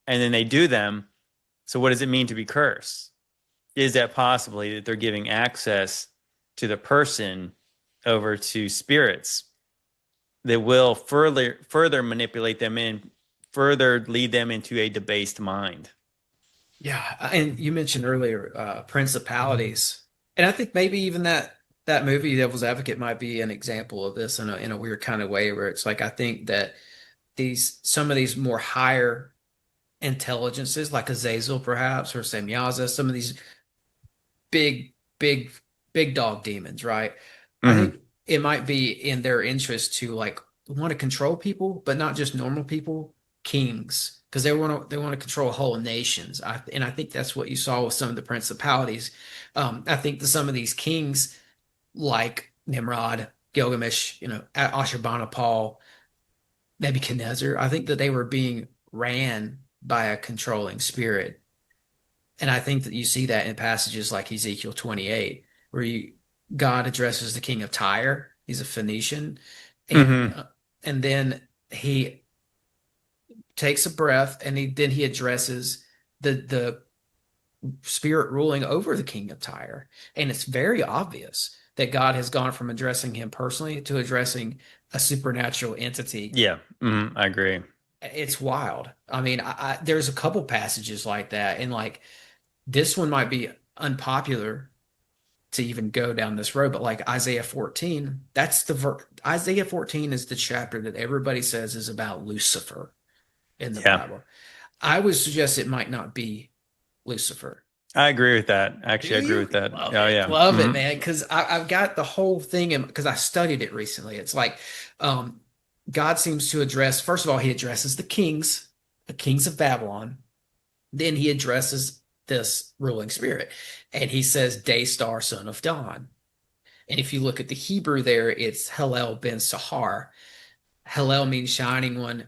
And then they do them. So what does it mean to be cursed? Is that possibly that they're giving access to the person over to spirits that will further manipulate them and further lead them into a debased mind? Yeah, and you mentioned earlier principalities, and I think maybe even that movie Devil's Advocate might be an example of this in a weird kind of way, where it's like I think that some of these more higher intelligences like Azazel perhaps, or Semyaza, some of these big, big, big dog demons, right? I Hmm. think it might be in their interest to like want to control people, but not just normal people, kings, because they want to control whole nations. And I think that's what you saw with some of the principalities. I think that some of these kings, like Nimrod, Gilgamesh, Ashurbanipal, Nebuchadnezzar, I think that they were being ran by a controlling spirit. And I think that you see that in passages like Ezekiel 28, where God addresses the king of Tyre. He's a Phoenician, and Hmm. and then he takes a breath, and then he addresses the spirit ruling over the king of Tyre. And it's very obvious that God has gone from addressing him personally to addressing a supernatural entity. Yeah. I agree. It's wild. I mean, there's a couple passages like that, and like this one might be unpopular to even go down this road, but like Isaiah 14, Isaiah 14 is the chapter that everybody says is about Lucifer in the Yeah, Bible. I would suggest it might not be Lucifer. I agree with that. Do Actually, I agree you? with that. Love Oh it. yeah. Love it, Hmm. man. Because I've got the whole thing in, because I studied it recently. It's like um, God seems to address, first of all, he addresses the kings of Babylon. Then he addresses this ruling spirit, and he says, Day Star, son of dawn. And if you look at the Hebrew there, it's Hallel ben Sahar. Hallel means shining one.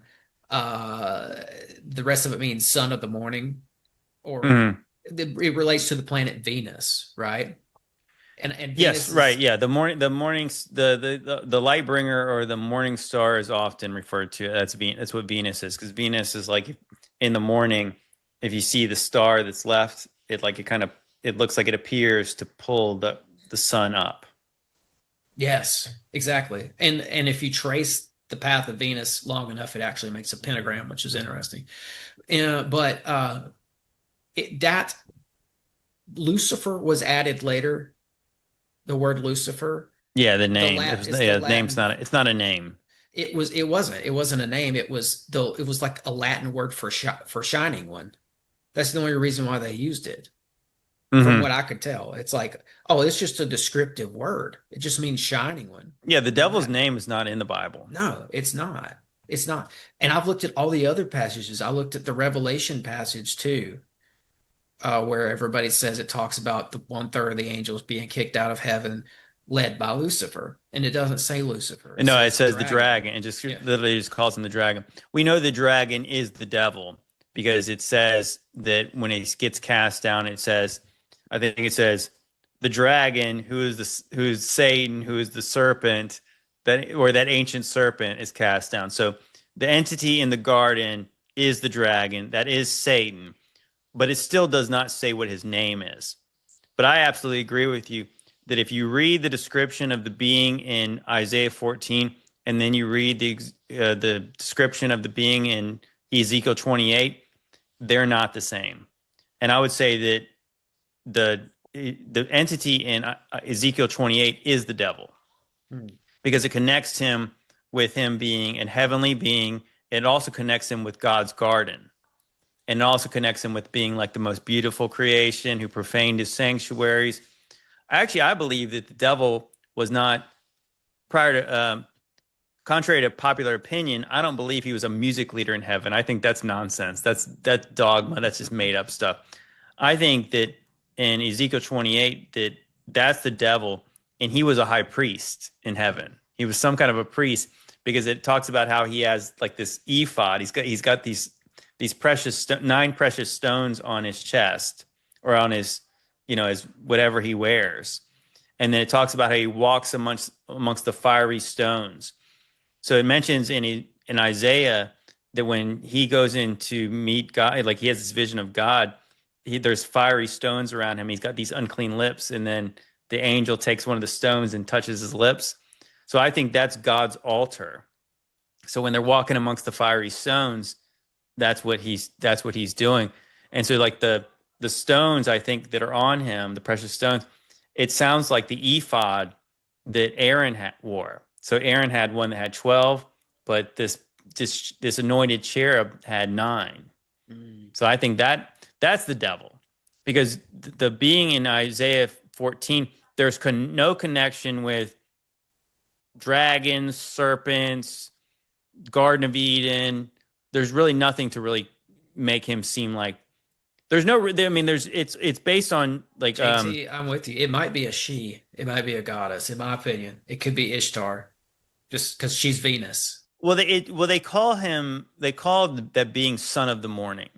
Uh, the rest of it means son of the morning, or Hmm. it relates to the planet Venus, right? And Yes, Venus right. is, Yeah, the light bringer or the morning star is often referred to. That's what Venus is, because Venus is like in the morning. If you see the star that's left, it looks like it appears to pull the sun up. yes, exactly. And if you trace the path of Venus long enough, it actually makes a pentagram, which is interesting. But that Lucifer was added later. The word Lucifer, Yeah, the the name. It Lat, was it's the yeah, the name's Latin. not. It's not a name. It wasn't a name. It was like a Latin word for shining one. That's the only reason why they used it, from what Hmm. I could tell. It's like, oh, it's just a descriptive word. It just means shining one Yeah, the in devil's Latin. name is not in the Bible. No, it's not. It's not. And I've looked at all the other passages. I looked at the Revelation passage too, where everybody says it talks about the one third of the angels being kicked out of heaven, led by Lucifer, and it doesn't say Lucifer. It No, it says the says the dragon. dragon. It just Yeah. literally just calls him the dragon. We know the dragon is the devil because it says that when he gets cast down, I think it says, the dragon, who's Satan, who is the serpent, that ancient serpent is cast down. So the entity in the garden is the dragon. That is Satan, but it still does not say what his name is. But I absolutely agree with you that if you read the description of the being in Isaiah 14, and then you read the description of the being in Ezekiel 28, they're not the same. And I would say that the entity in Ezekiel 28 is the devil, Hmm. because it connects him with him being a heavenly being. It also connects him with God's garden, and it also connects him with being like the most beautiful creation who profaned his sanctuaries. Actually, I believe that the devil was not, prior to, contrary to popular opinion, I don't believe he was a music leader in heaven. I think that's nonsense. That's dogma. That's just made up stuff. I think that in Ezekiel 28, that's the devil, and he was a high priest in heaven. He was some kind of a priest, because it talks about how he has like this ephod. He's got these nine precious stones on his chest, or on his, his whatever he wears. And then it talks about how he walks amongst the fiery stones. So it mentions in Isaiah that when he goes in to meet God, like he has this vision of God, there's fiery stones around him. He's got these unclean lips, and then the angel takes one of the stones and touches his lips. So I think that's God's altar. So when they're walking amongst the fiery stones, that's what he's doing. And so like the stones, I think, that are on him, the precious stones, it sounds like the ephod that Aaron wore. So Aaron had one that had 12, but this anointed cherub had 9. So I think that's the devil, because the being in Isaiah 14, there's no connection with dragons, serpents, Garden of Eden. There's really nothing to really make him seem like there's no. I mean, it's based on like JT, I'm with you. It might be a she. It might be a goddess. In my opinion, it could be Ishtar, just because she's Venus. Well, they call that being son of the morning.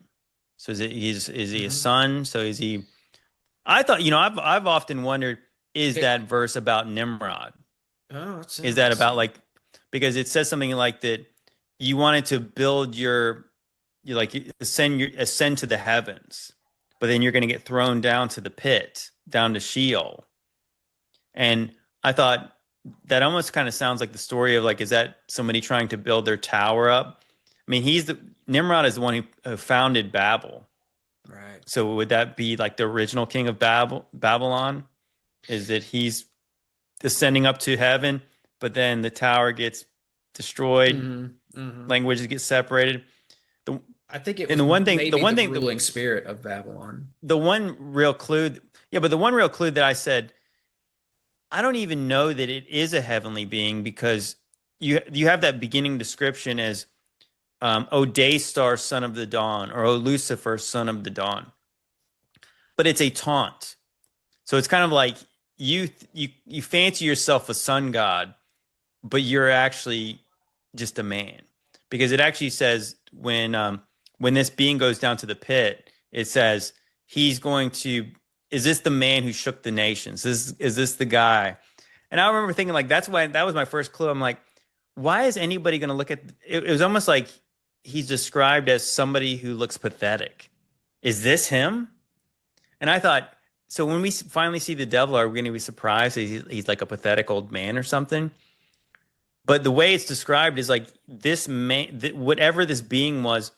So is he a son? So is he? I thought, I've often wondered, is that verse about Nimrod? Oh, that's Is that about like, because it says something like that you wanted to build you ascend to the heavens, but then you're going to get thrown down to the pit, down to Sheol. And I thought that almost kind of sounds like the story of like, is that somebody trying to build their tower up? I mean, Nimrod is the one who founded Babel. right? So would that be like the original king of Babylon? Is that he's ascending up to heaven, but then the tower gets destroyed, languages get separated. I think it was and the one thing, the ruling spirit of Babylon. The one real clue that I said, I don't even know that it is a heavenly being, because you have that beginning description as O day star, son of the dawn, or O Lucifer, son of the dawn. But it's a taunt. So it's kind of like you fancy yourself a sun god, but you're actually just a man. Because it actually says when this being goes down to the pit, it says he's going to, is this the man who shook the nations? Is this the guy? And I remember thinking, like, that was my first clue. I'm like, why is anybody going to look at it? It was almost like he's described as somebody who looks pathetic. Is this him? And I thought, so when we finally see the devil, are we going to be surprised that he's like a pathetic old man or something? But the way it's described is like this man, whatever this being was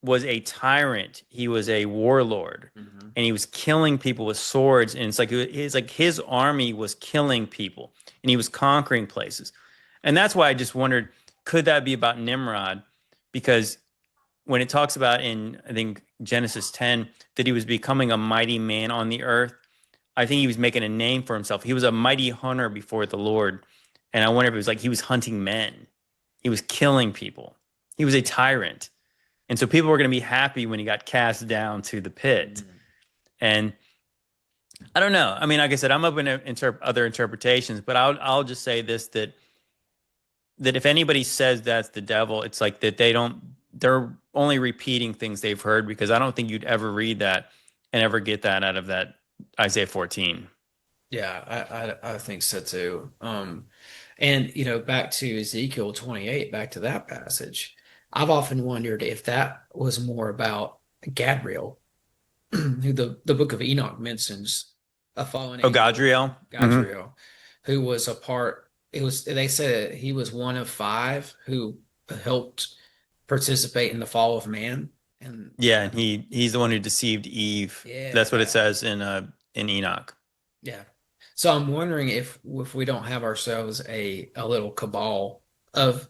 a tyrant. He was a warlord, and he was killing people with swords. And it's like his army was killing people, and he was conquering places. And that's why I just wondered, could that be about Nimrod? Because when it talks about in, I think, Genesis 10, that he was becoming a mighty man on the earth, I think he was making a name for himself. He was a mighty hunter before the Lord. And I wonder if it was like he was hunting men. He was killing people. He was a tyrant. And so people were going to be happy when he got cast down to the pit. And I don't know. I mean, like I said, I'm open to other interpretations, but I'll just say this, that if anybody says that's the devil, it's like that they're only repeating things they've heard, because I don't think you'd ever read that and ever get that out of that Isaiah 14. Yeah, I think so too. And back to Ezekiel 28, back to that passage, I've often wondered if that was more about Gabriel, who the book of Enoch mentions, a fallen angel. Gadriel, who was a part. They said he was one of 5 who helped participate in the fall of man. And and he's the one who deceived Eve. Yeah, that's what it says in Enoch. Yeah. So I'm wondering if we don't have ourselves a little cabal of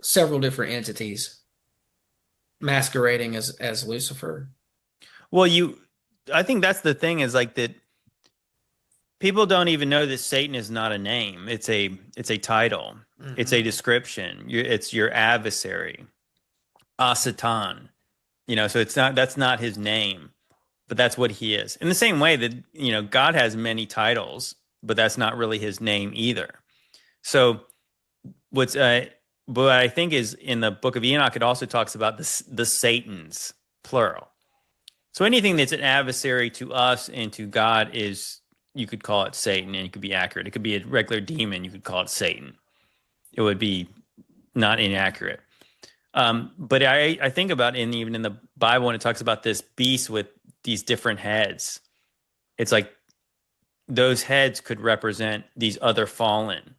several different entities masquerading as Lucifer. Well, I think that's the thing, is like that people don't even know that Satan is not a name. It's a title. It's a description. It's your adversary, Satan. So that's not his name, but that's what he is. In the same way that, God has many titles, but that's not really his name either. So what I think is in the book of Enoch, it also talks about the Satans, plural. So anything that's an adversary to us and to God you could call it Satan, and it could be accurate. It could be a regular demon. You could call it Satan. It would be not inaccurate. But I think about even in the Bible, when it talks about this beast with these different heads, it's like those heads could represent these other fallen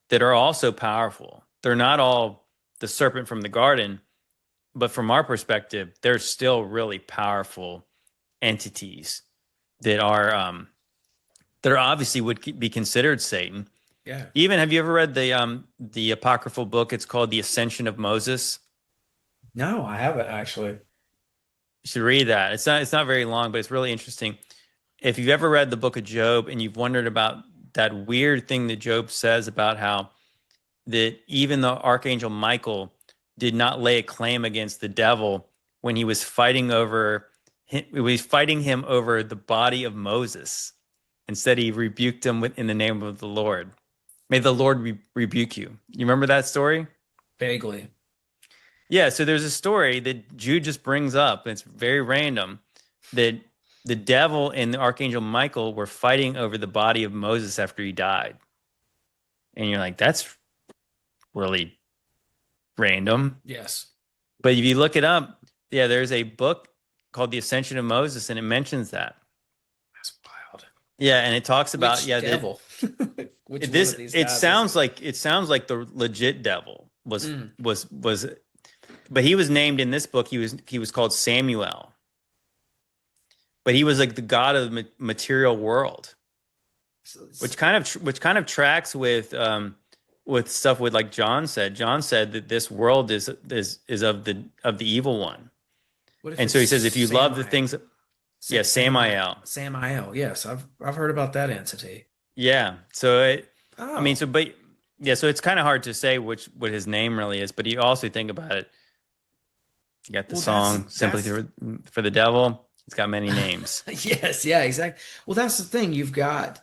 that are also powerful. They're not all the serpent from the garden, but from our perspective, they're still really powerful entities that are obviously would be considered Satan. Yeah. Even, have you ever read the apocryphal book? It's called The Ascension of Moses. No, I haven't actually. should read that. It's not very long, but it's really interesting. If you've ever read the book of Job and you've wondered about that weird thing that Job says about how that even the archangel Michael did not lay a claim against the devil when he was fighting him over the body of Moses. Instead, he rebuked him in the name of the Lord. May the Lord rebuke you. You remember that story? Vaguely. Yeah, so there's a story that Jude just brings up, and it's very random, that the devil and the archangel Michael were fighting over the body of Moses after he died. And you're like, that's really random. Yes. But if you look it up, yeah, there's a book called The Ascension of Moses, and it mentions that. That's wild. Yeah, and it talks about Which devil? Which one of these it guys sounds like the legit devil was, but he was named in this book. He was called Samuel, but he was like the god of the material world, which kind of tracks with stuff with like John said. John said that this world is of the evil one, and so he says if you love the things, Samael. Samael. Yes, I've heard about that entity. Yeah, so so it's kind of hard to say what his name really is, but you also think about it. You got the song Simply for the Devil. It's got many names. Yes, yeah, exactly. Well, that's the thing. You've got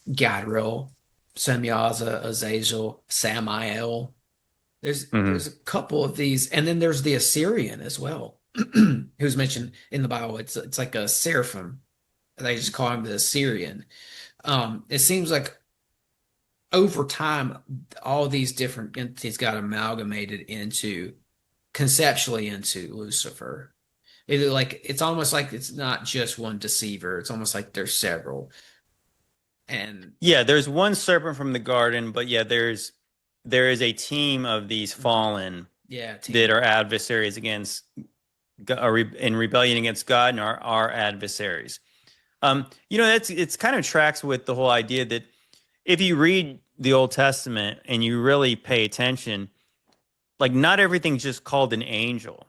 Gadriel, Semyaza, Azazel, Samael. There's a couple of these, and then there's the Assyrian as well, who's mentioned in the Bible. It's like a seraphim. They just call him the Assyrian. It seems like over time, all these different entities got amalgamated conceptually into Lucifer. It's almost like it's not just one deceiver. It's almost like there's several. And yeah, there's one serpent from the garden, but yeah, there is a team of these fallen that are adversaries against, in rebellion against God, and are our adversaries. It's kind of tracks with the whole idea that if you read the Old Testament and you really pay attention, like not everything's just called an angel.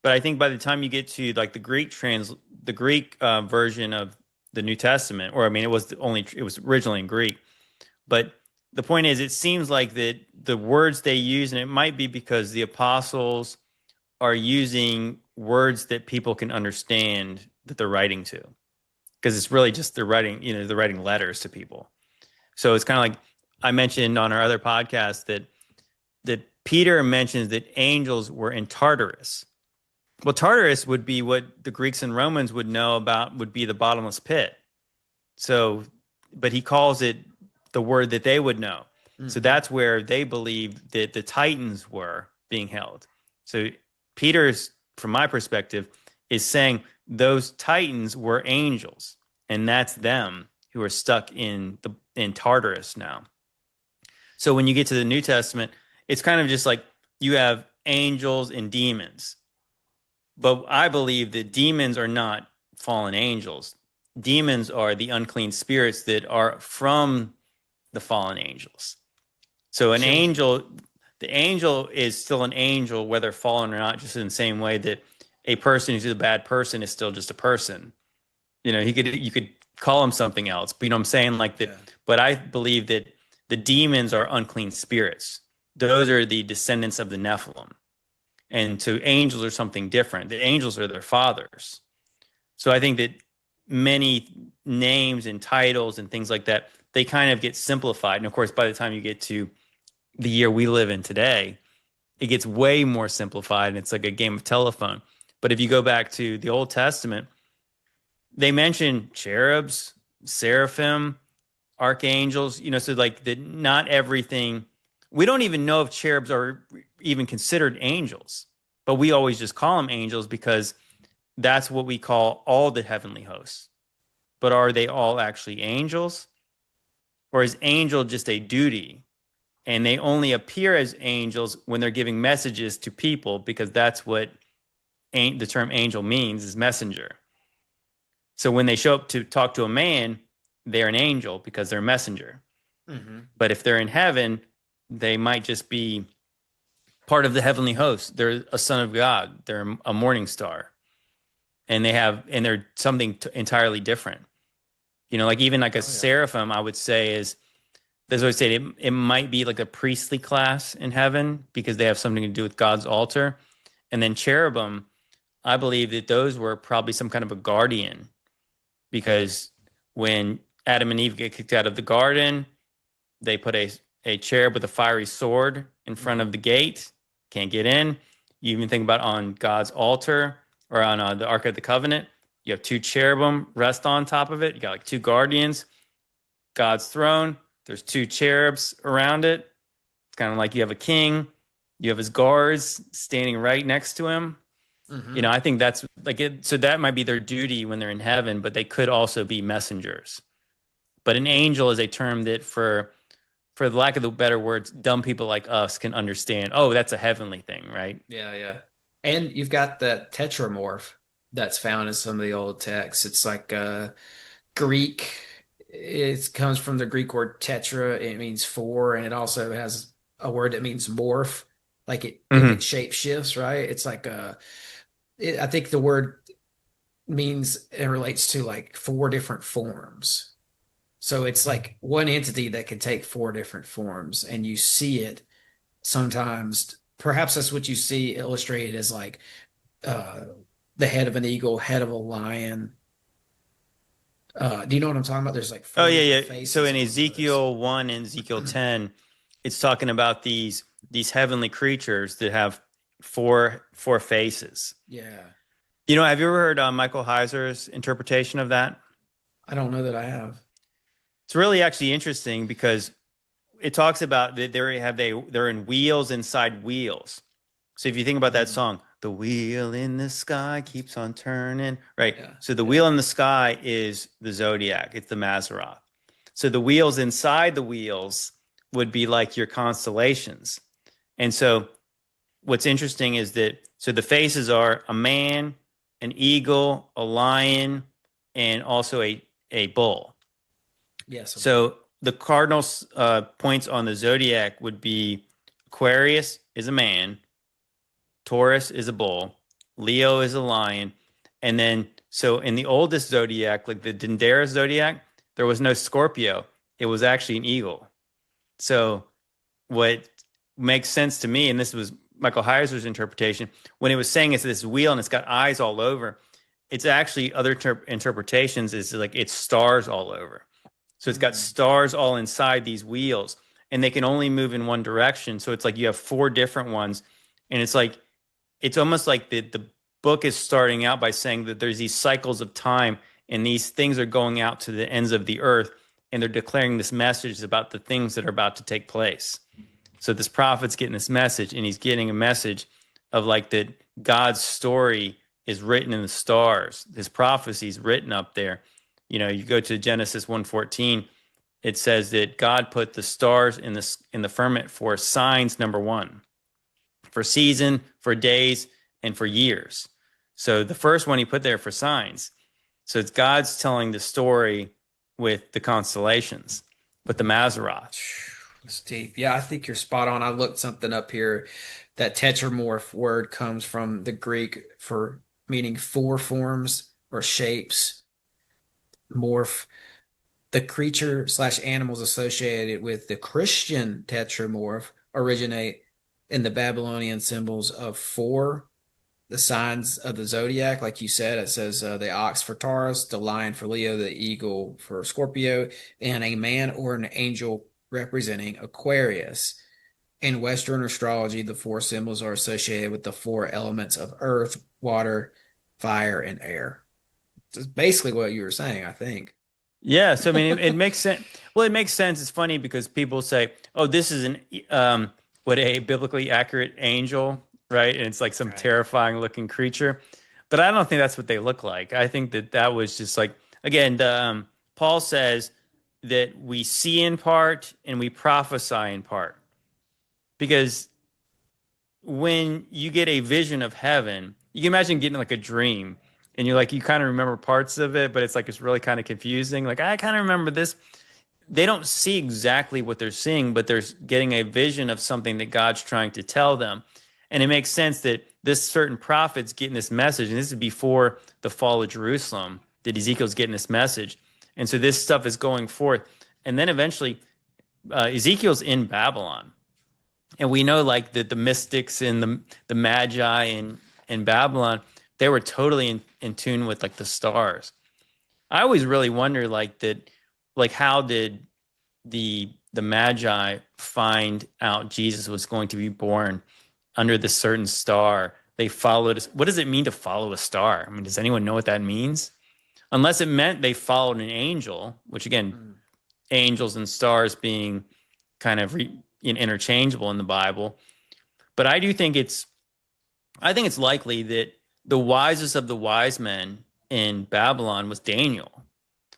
But I think by the time you get to like the Greek version of the New Testament, or I mean, it was originally in Greek, but the point is, it seems like that the words they use, and it might be because the apostles are using words that people can understand that they're writing to, because it's really just they're writing letters to people. So it's kind of like I mentioned on our other podcast that Peter mentions that angels were in Tartarus. Well, Tartarus would be what the Greeks and Romans would know about, would be the bottomless pit. So, but he calls it the word that they would know. Mm-hmm. So that's where they believed that the Titans were being held. So Peter's, from my perspective, is saying those Titans were angels, and that's them who are stuck in Tartarus now. So when you get to the New Testament, it's kind of just like you have angels and demons. But I believe that demons are not fallen angels. Demons are the unclean spirits that are from the fallen angels. So the angel is still an angel, whether fallen or not, just in the same way that a person who's a bad person is still just a person. You could call him something else, but you know what I'm saying? Like that. Yeah. But I believe that the demons are unclean spirits. Those are the descendants of the Nephilim. And so angels are something different. The angels are their fathers. So I think that many names and titles and things like that, they kind of get simplified. And of course, by the time you get to the year we live in today, it gets way more simplified, and it's like a game of telephone. But if you go back to the Old Testament, they mention cherubs, seraphim, archangels, so like that not everything. We don't even know if cherubs are even considered angels, but we always just call them angels because that's what we call all the heavenly hosts. But are they all actually angels? Or is angel just a duty? And they only appear as angels when they're giving messages to people, because that's what the term angel means, is messenger. So when they show up to talk to a man, they're an angel because they're a messenger. Mm-hmm. But if they're in heaven, they might just be part of the heavenly host. They're a son of God. They're a morning star, and they're something entirely different. Like even like a seraphim, I would say that's what I say. It might be like a priestly class in heaven because they have something to do with God's altar. And then cherubim, I believe that those were probably some kind of a guardian, because when Adam and Eve get kicked out of the garden, they put a cherub with a fiery sword in front of the gate. Can't get in. You even think about on God's altar or on the Ark of the Covenant, you have 2 cherubim rest on top of it. You got like 2 guardians. God's throne, there's 2 cherubs around it. It's kind of like you have a king. You have his guards standing right next to him. Mm-hmm. I think that's like it. So that might be their duty when they're in heaven, but they could also be messengers. But an angel is a term that, for the lack of the better words, dumb people like us can understand. Oh, that's a heavenly thing, right? Yeah. And you've got the tetramorph that's found in some of the old texts. It's like Greek. It comes from the Greek word tetra. It means 4, and it also has a word that means morph. Like if it shape shifts, right? It's like I think the word means it relates to like 4 different forms. So it's like one entity that can take 4 different forms, and you see it sometimes. Perhaps that's what you see illustrated as like the head of an eagle, head of a lion. Do you know what I'm talking about? There's like 4 different faces. So in on Ezekiel 1 and Ezekiel 10, it's talking about these heavenly creatures that have four faces. Yeah. Have you ever heard Michael Heiser's interpretation of that? I don't know that I have. It's really actually interesting because it talks about that they're in wheels inside wheels. So if you think about that song, the wheel in the sky keeps on turning, right? Yeah. So the wheel in the sky is the zodiac. It's the Mazzaroth. So the wheels inside the wheels would be like your constellations. And so what's interesting is that, so the faces are a man, an eagle, a lion, and also a bull. Yes. So the cardinal points on the zodiac would be Aquarius is a man, Taurus is a bull, Leo is a lion, and then so in the oldest zodiac, like the Dendera zodiac, there was no Scorpio. It was actually an eagle. So what makes sense to me, and this was Michael Heiser's interpretation, when it was saying it's this wheel and it's got eyes all over, it's actually other interpretations is like it's stars all over. So it's got stars all inside these wheels, and they can only move in one direction. So it's like you have 4 different ones, and it's almost like the book is starting out by saying that there's these cycles of time, and these things are going out to the ends of the earth, and they're declaring this message about the things that are about to take place. So this prophet's getting this message, and he's getting a message of like that God's story is written in the stars. His prophecy is written up there. You go to Genesis 1:14, it says that God put the stars in the firmament for signs, number 1, for season, for days, and for years. So the first one he put there for signs. So it's God's telling the story with the constellations, with the Mazzaroth. It's deep. Yeah, I think you're spot on. I looked something up here. That tetramorph word comes from the Greek for meaning 4 forms or shapes. Morph. The creature / animals associated with the Christian tetramorph originate in the Babylonian symbols of 4, the signs of the zodiac. Like you said, it says the ox for Taurus, the lion for Leo, the eagle for Scorpio, and a man or an angel representing Aquarius. In Western astrology, the 4 symbols are associated with the 4 elements of earth, water, fire, and air. It's basically what you were saying, I think. Yeah, so I mean, it makes sense. Well, it makes sense. It's funny because people say, "Oh, this is a biblically accurate angel, right?" And it's like some terrifying looking creature. But I don't think that's what they look like. I think that was just like, again, Paul says that we see in part and we prophesy in part, because when you get a vision of heaven, you can imagine getting like a dream. And you kind of remember parts of it, but it's really kind of confusing. Like, I kind of remember this. They don't see exactly what they're seeing, but they're getting a vision of something that God's trying to tell them. And it makes sense that this certain prophet's getting this message, and this is before the fall of Jerusalem, that Ezekiel's getting this message. And so this stuff is going forth. And then eventually Ezekiel's in Babylon. And we know like that the mystics and the Magi in Babylon, they were totally in tune with like the stars. I always really wonder like that, like how did the Magi find out Jesus was going to be born under this certain star? They followed. What does it mean to follow a star? I mean, does anyone know what that means? Unless it meant they followed an angel, which again, angels and stars being kind of interchangeable in the Bible. But I do think it's likely that the wisest of the wise men in Babylon was Daniel.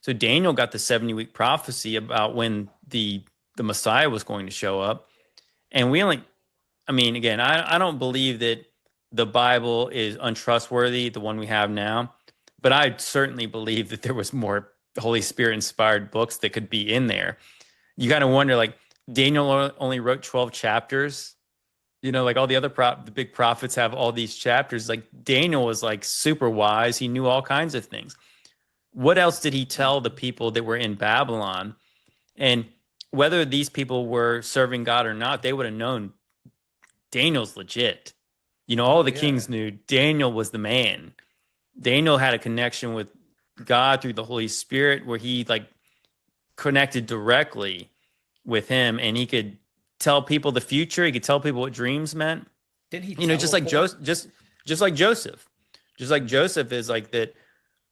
So Daniel got the 70-week prophecy about when the Messiah was going to show up. And again, I don't believe that the Bible is untrustworthy, the one we have now, but I certainly believe that there was more Holy Spirit inspired books that could be in there. You kind of wonder, like, Daniel only wrote 12 chapters. You know, like all the other the big prophets have all these chapters. Like Daniel was like super wise. He knew all kinds of things. What else did he tell the people that were in Babylon? And whether these people were serving God or not, they would have known Daniel's legit. You know, all the kings knew Daniel was the man. Daniel had a connection with God through the Holy Spirit where he like connected directly with him, and he could tell people the future. He could tell people what dreams meant. Did he? You know, just like Joseph, just like Joseph is like that.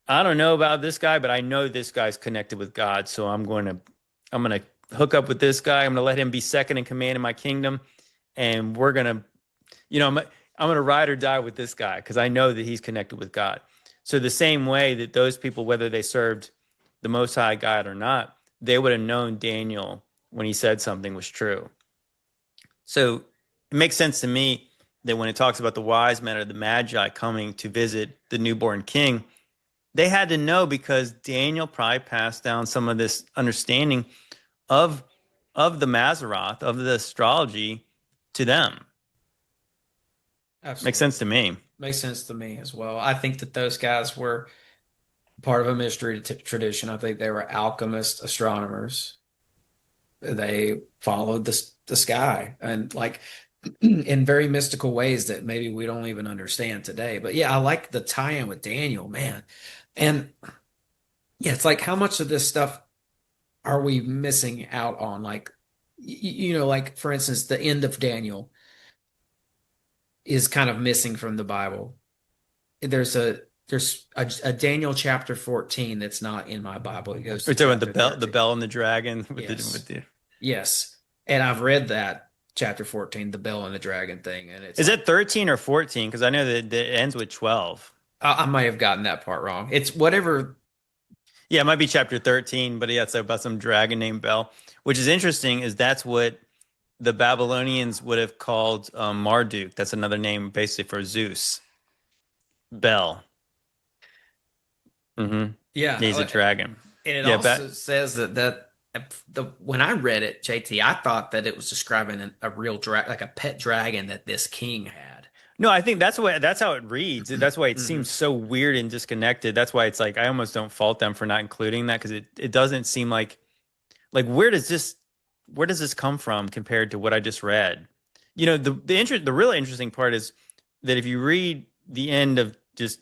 I don't know about this guy, but I know this guy's connected with God, so I'm gonna hook up with this guy. I'm gonna let him be second in command in my kingdom, and we're gonna, you know, I'm gonna ride or die with this guy because I know that he's connected with God. So the same way that those people, whether they served the Most High God or not, they would have known Daniel when he said something was true. So it makes sense to me that when it talks about the wise men or the Magi coming to visit the newborn king, they had to know because Daniel probably passed down some of this understanding of the Maseroth, of the astrology to them. Absolutely. Makes sense to me. Makes sense to me as well. I think that those guys were part of a mystery tradition. I think they were alchemist astronomers. They followed the sky and like in very mystical ways that maybe we don't even understand today. But yeah, I like the tie-in with Daniel, man. And yeah, it's like how much of this stuff are we missing out on? Like, you know, like for instance, the end of Daniel is kind of missing from the Bible. There's a Daniel chapter 14 that's not in my Bible. It goes to We're talking about chapter the 13. bell and the dragon. Yes. And I've read that chapter 14, the bell and the dragon thing. And it's Is it 13 or 14? Because I know that it ends with 12. I might have gotten that part wrong. It's whatever. Yeah, it might be chapter 13, but yeah, it's about some dragon named Bel, which is interesting is that's what the Babylonians would have called Marduk. That's another name basically for Zeus. Bel. Mm-hmm. Yeah. He's a dragon. And it also says that when I read it, JT, I thought that it was describing a real like a pet dragon that this king had. No, I think that's how it reads. That's why it seems so weird and disconnected. That's why it's like I almost don't fault them for not including that because it doesn't seem like where does this come from compared to what I just read? You know, the really interesting part is that if you read the end of just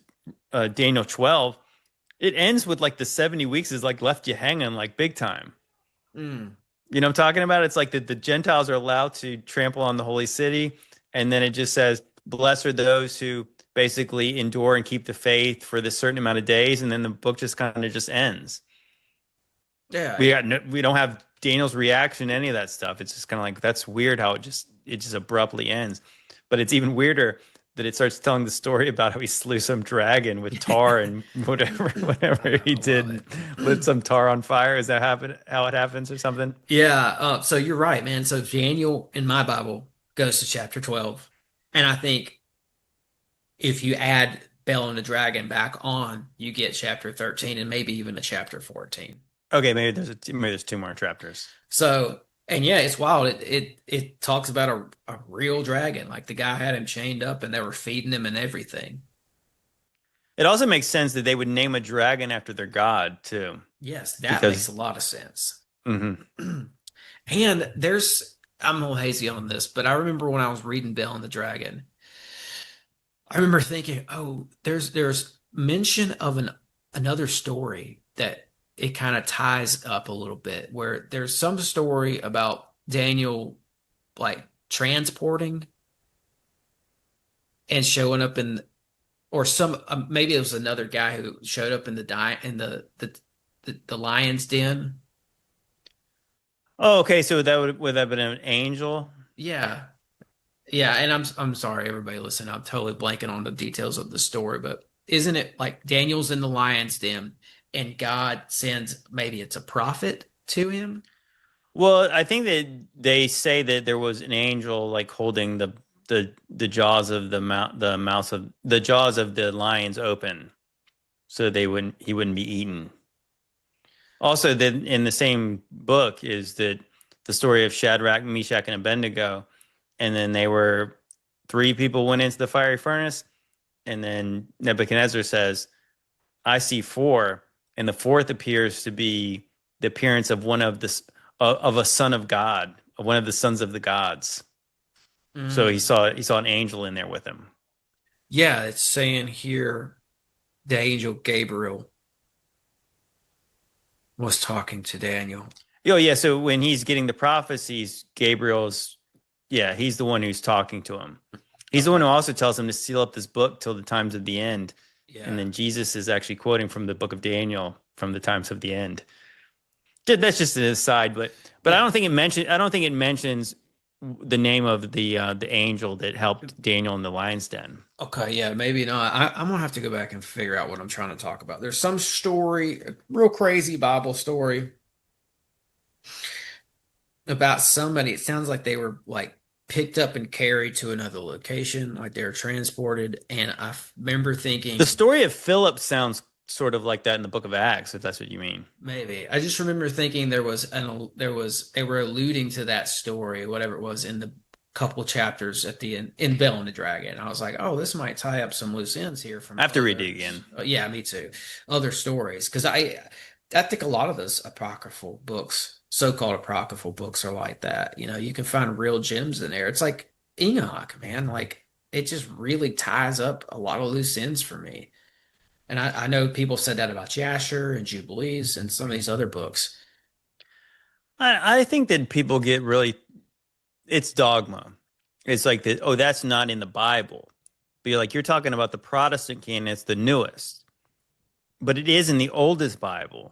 Daniel 12, it ends with like the 70 weeks is like left you hanging like big time. You know what I'm talking about? It's like the Gentiles are allowed to trample on the holy city. And then it just says, blessed are those who basically endure and keep the faith for this certain amount of days. And then the book just kind of just ends. Yeah. We don't have Daniel's reaction to any of that stuff. It's just kind of like, that's weird how it just abruptly ends. But it's even weirder that it starts telling the story about how he slew some dragon with tar and whatever he did, lit some tar on fire. Is that how it happens or something? Yeah. So you're right, man. So Daniel in my Bible goes to chapter 12. And I think if you add Bel and the dragon back on, you get chapter 13 and maybe even a chapter 14. Okay, maybe there's two more chapters. So And yeah, it's wild. It talks about a real dragon. Like the guy had him chained up and they were feeding him and everything. It also makes sense that they would name a dragon after their god too, Yes, that makes a because lot of sense. mhm. And I'm a little hazy on this, but I remember when I was reading Bell and the Dragon, I remember thinking, oh, there's mention of another story that it kind of ties up a little bit, where there's some story about Daniel like transporting and showing up in, or some maybe it was another guy who showed up in the lion's den. Oh, okay. So that would that have been an angel? Yeah. Yeah, and I'm sorry, everybody listen. I'm totally blanking on the details of the story, but isn't it like Daniel's in the lion's den and God sends, maybe it's a prophet to him? Well, I think that they say that there was an angel like holding the jaws of the mouth of the jaws of the lions open, so he wouldn't be eaten. Also, then in the same book is that the story of Shadrach, Meshach, and Abednego, and then they were three people went into the fiery furnace, and then Nebuchadnezzar says, "I see four," and the fourth appears to be the appearance of one of of a son of God, of one of the sons of the gods. So Mm. he saw an angel in there with him. Yeah, it's saying here the angel Gabriel was talking to Daniel. Oh yeah, so when he's getting the prophecies, Gabriel's yeah, he's the one who's talking to him. He's the one who also tells him to seal up this book till the times of the end. And Yeah. then Jesus is actually quoting from the book of Daniel from the times of the end. That's just an aside, but Yeah. I don't think it mentions the name of the angel that helped Daniel in the lion's den. Okay, yeah, maybe not. I'm gonna have to go back and figure out what I'm trying to talk about. There's some story, a real crazy Bible story about somebody. It sounds like they were like picked up and carried to another location, like they were transported. And remember The thinking, story of Philip sounds sort of like that in the book of Acts, if that's what you mean. maybe. I just remember thinking they were alluding to that story, whatever it was, in the couple chapters at the end in Bell and the Dragon. I was like, oh, this might tie up some loose ends here from I have to read other. it again. Yeah, me too. Other stories, because I think a lot of those apocryphal books, so-called apocryphal books, are like that. You know, you can find real gems in there. It's like Enoch, man. Like it just really ties up a lot of loose ends for me. And I know people said that about Jasher and Jubilees and some of these other books. I think that people get really it's dogma. It's like that, oh, that's not in the Bible. But you're talking about the Protestant canon, it's the newest. But it is in the oldest Bible.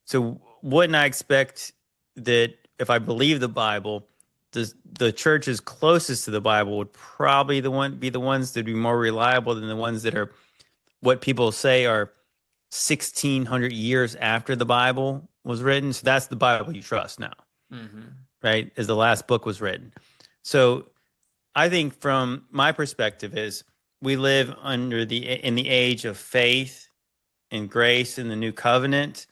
So wouldn't I expect that if I believe the Bible, the churches closest to the Bible would probably be the ones that would be more reliable than the ones that are what people say are 1600 years after the Bible was written. So that's the Bible you trust now, Hmm. right? As the last book was written. So I think from my perspective is we live in the age of faith and grace in the new covenant.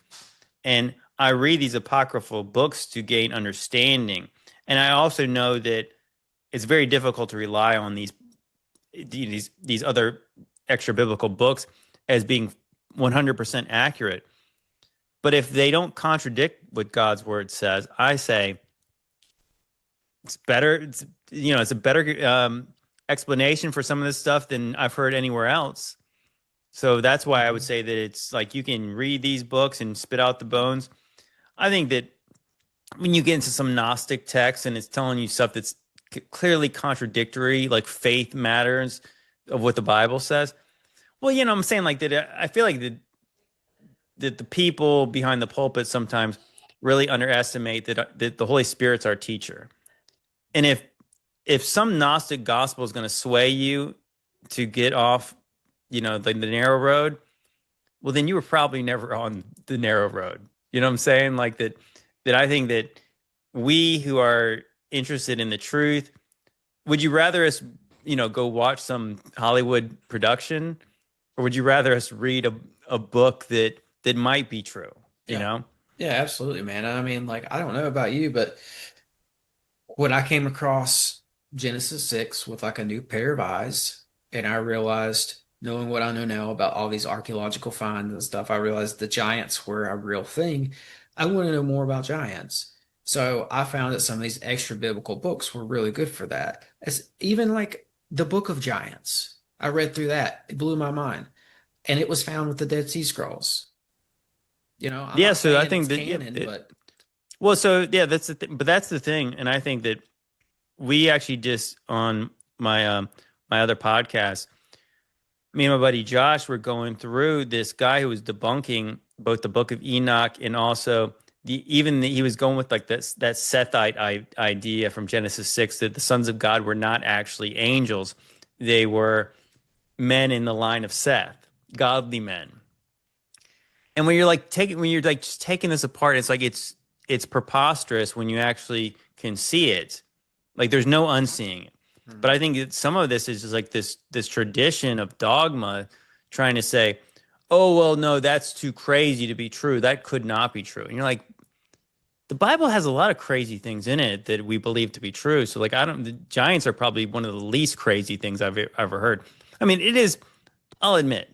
And I read these apocryphal books to gain understanding. And I also know that it's very difficult to rely on these other extra biblical books as being 100% accurate. But if they don't contradict what God's word says, I say it's better. It's a better explanation for some of this stuff than I've heard anywhere else. So that's why I would say that it's like you can read these books and spit out the bones. I think that when you get into some Gnostic texts and it's telling you stuff that's clearly contradictory, like faith matters of what the Bible says. Well, I'm saying like that. I feel like that the people behind the pulpit sometimes really underestimate that the Holy Spirit's our teacher. And if some Gnostic gospel is going to sway you to get off, the narrow road, well, then you were probably never on the narrow road. You know what I'm saying? Like that I think that we who are interested in the truth, would you rather us, go watch some Hollywood production, or would you rather us read a book that might be true, you Yeah. know? Yeah, absolutely, man. I mean, like, I don't know about you, but when I came across Genesis 6 with like a new pair of eyes, and I realized, knowing what I know now about all these archaeological finds and stuff, I realized the giants were a real thing. I want to know more about giants. So I found that some of these extra biblical books were really good for that. It's even like the Book of Giants. I read through that. It blew my mind. And it was found with the Dead Sea Scrolls. I'm Yeah, not so I saying think it's that canon, but well, so yeah, that's the but that's the thing, and I think that we actually just on my other podcast, me and my buddy Josh were going through this guy who was debunking both the Book of Enoch and also he was going with like that Sethite idea from Genesis 6 that the sons of God were not actually angels, they were men in the line of Seth, godly men. And when you're like just taking this apart, it's like it's preposterous when you actually can see it. Like there's no unseeing it. But I think that some of this is just like this tradition of dogma trying to say, oh, well, no, that's too crazy to be true. That could not be true. And you're like, the Bible has a lot of crazy things in it that we believe to be true. So like the giants are probably one of the least crazy things I've ever heard. I mean, it is, I'll admit,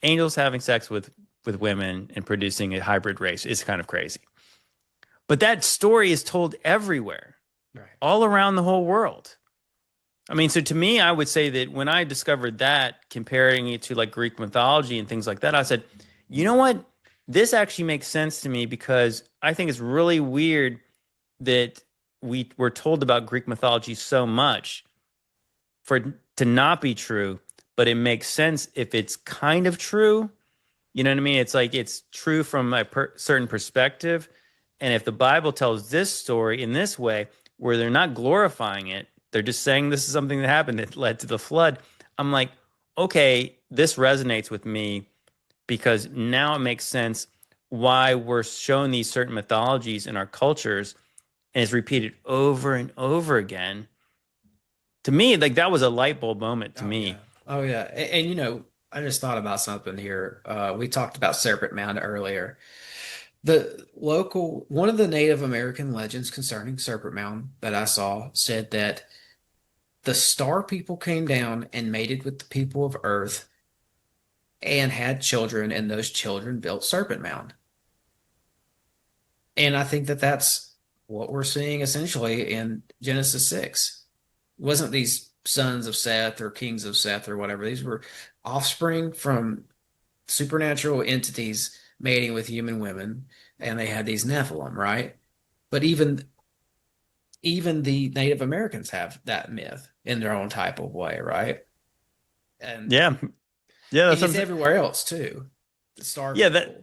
angels having sex with women and producing a hybrid race is kind of crazy. But that story is told everywhere, right. all around the whole world. I mean, so to me, I would say that when I discovered that, comparing it to like Greek mythology and things like that, I said, you know what? This actually makes sense to me because I think it's really weird that we were told about Greek mythology so much for it to not be true, but it makes sense if it's kind of true. You know what I mean? It's like it's true from a certain perspective. And if the Bible tells this story in this way, where they're not glorifying it, they're just saying this is something that happened that led to the flood. I'm like, okay, this resonates with me because now it makes sense why we're shown these certain mythologies in our cultures and it's repeated over and over again. To me, like that was a light bulb moment to me. Yeah. Oh yeah. And I just thought about something here. We talked about Serpent Mound earlier. One of the Native American legends concerning Serpent Mound that I saw said that the star people came down and mated with the people of Earth and had children, and those children built Serpent Mound. And I think that that's what we're seeing essentially in Genesis 6. It wasn't these sons of Seth or kings of Seth or whatever. These were offspring from supernatural entities mating with human women, and they had these Nephilim, right? But even the Native Americans have that myth in their own type of way, right? And Yeah. Yeah. it's everywhere else too. The star Yeah. people.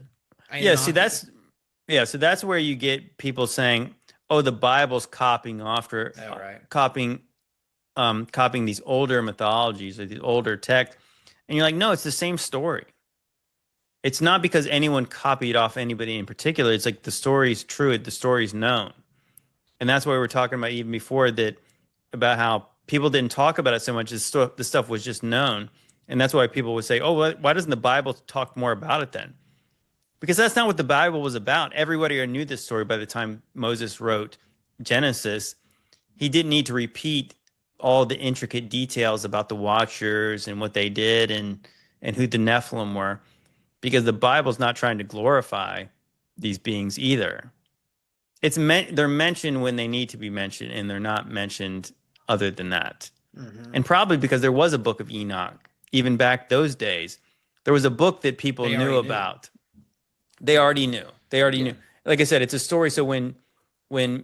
Yeah. So that's where you get people saying, oh, the Bible's copying right. copying these older mythologies or these older texts. And you're like, no, it's the same story. It's not because anyone copied off anybody in particular. It's like the story's true. The story's known. And that's why we were talking about even before that, about how people didn't talk about it so much as the stuff was just known. And that's why people would say, oh, why doesn't the Bible talk more about it then? Because that's not what the Bible was about. Everybody knew this story by the time Moses wrote Genesis. He didn't need to repeat all the intricate details about the Watchers and what they did and who the Nephilim were, because the Bible's not trying to glorify these beings either. They're mentioned when they need to be mentioned, and they're not mentioned other than that. Mm-hmm. And probably because there was a book of Enoch, even back those days, there was a book that people knew about. They already knew. Knew. Like I said, it's a story. So when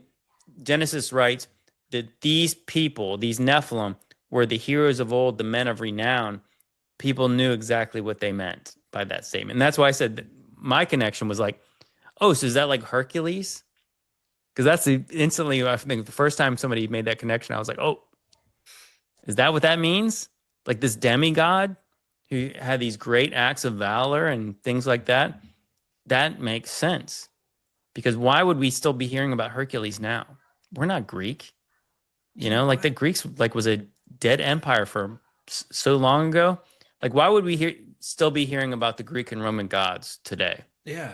Genesis writes that these people, these Nephilim, were the heroes of old, the men of renown, people knew exactly what they meant by that statement. And that's why I said that my connection was like, oh, so is that like Hercules? Because that's instantly, I think the first time somebody made that connection, I was like, oh, is that what that means? Like this demigod who had these great acts of valor and things like that? That makes sense. Because why would we still be hearing about Hercules now? We're not Greek. Like the Greeks was a dead empire for so long ago. Like why would we still be hearing about the Greek and Roman gods today? Yeah.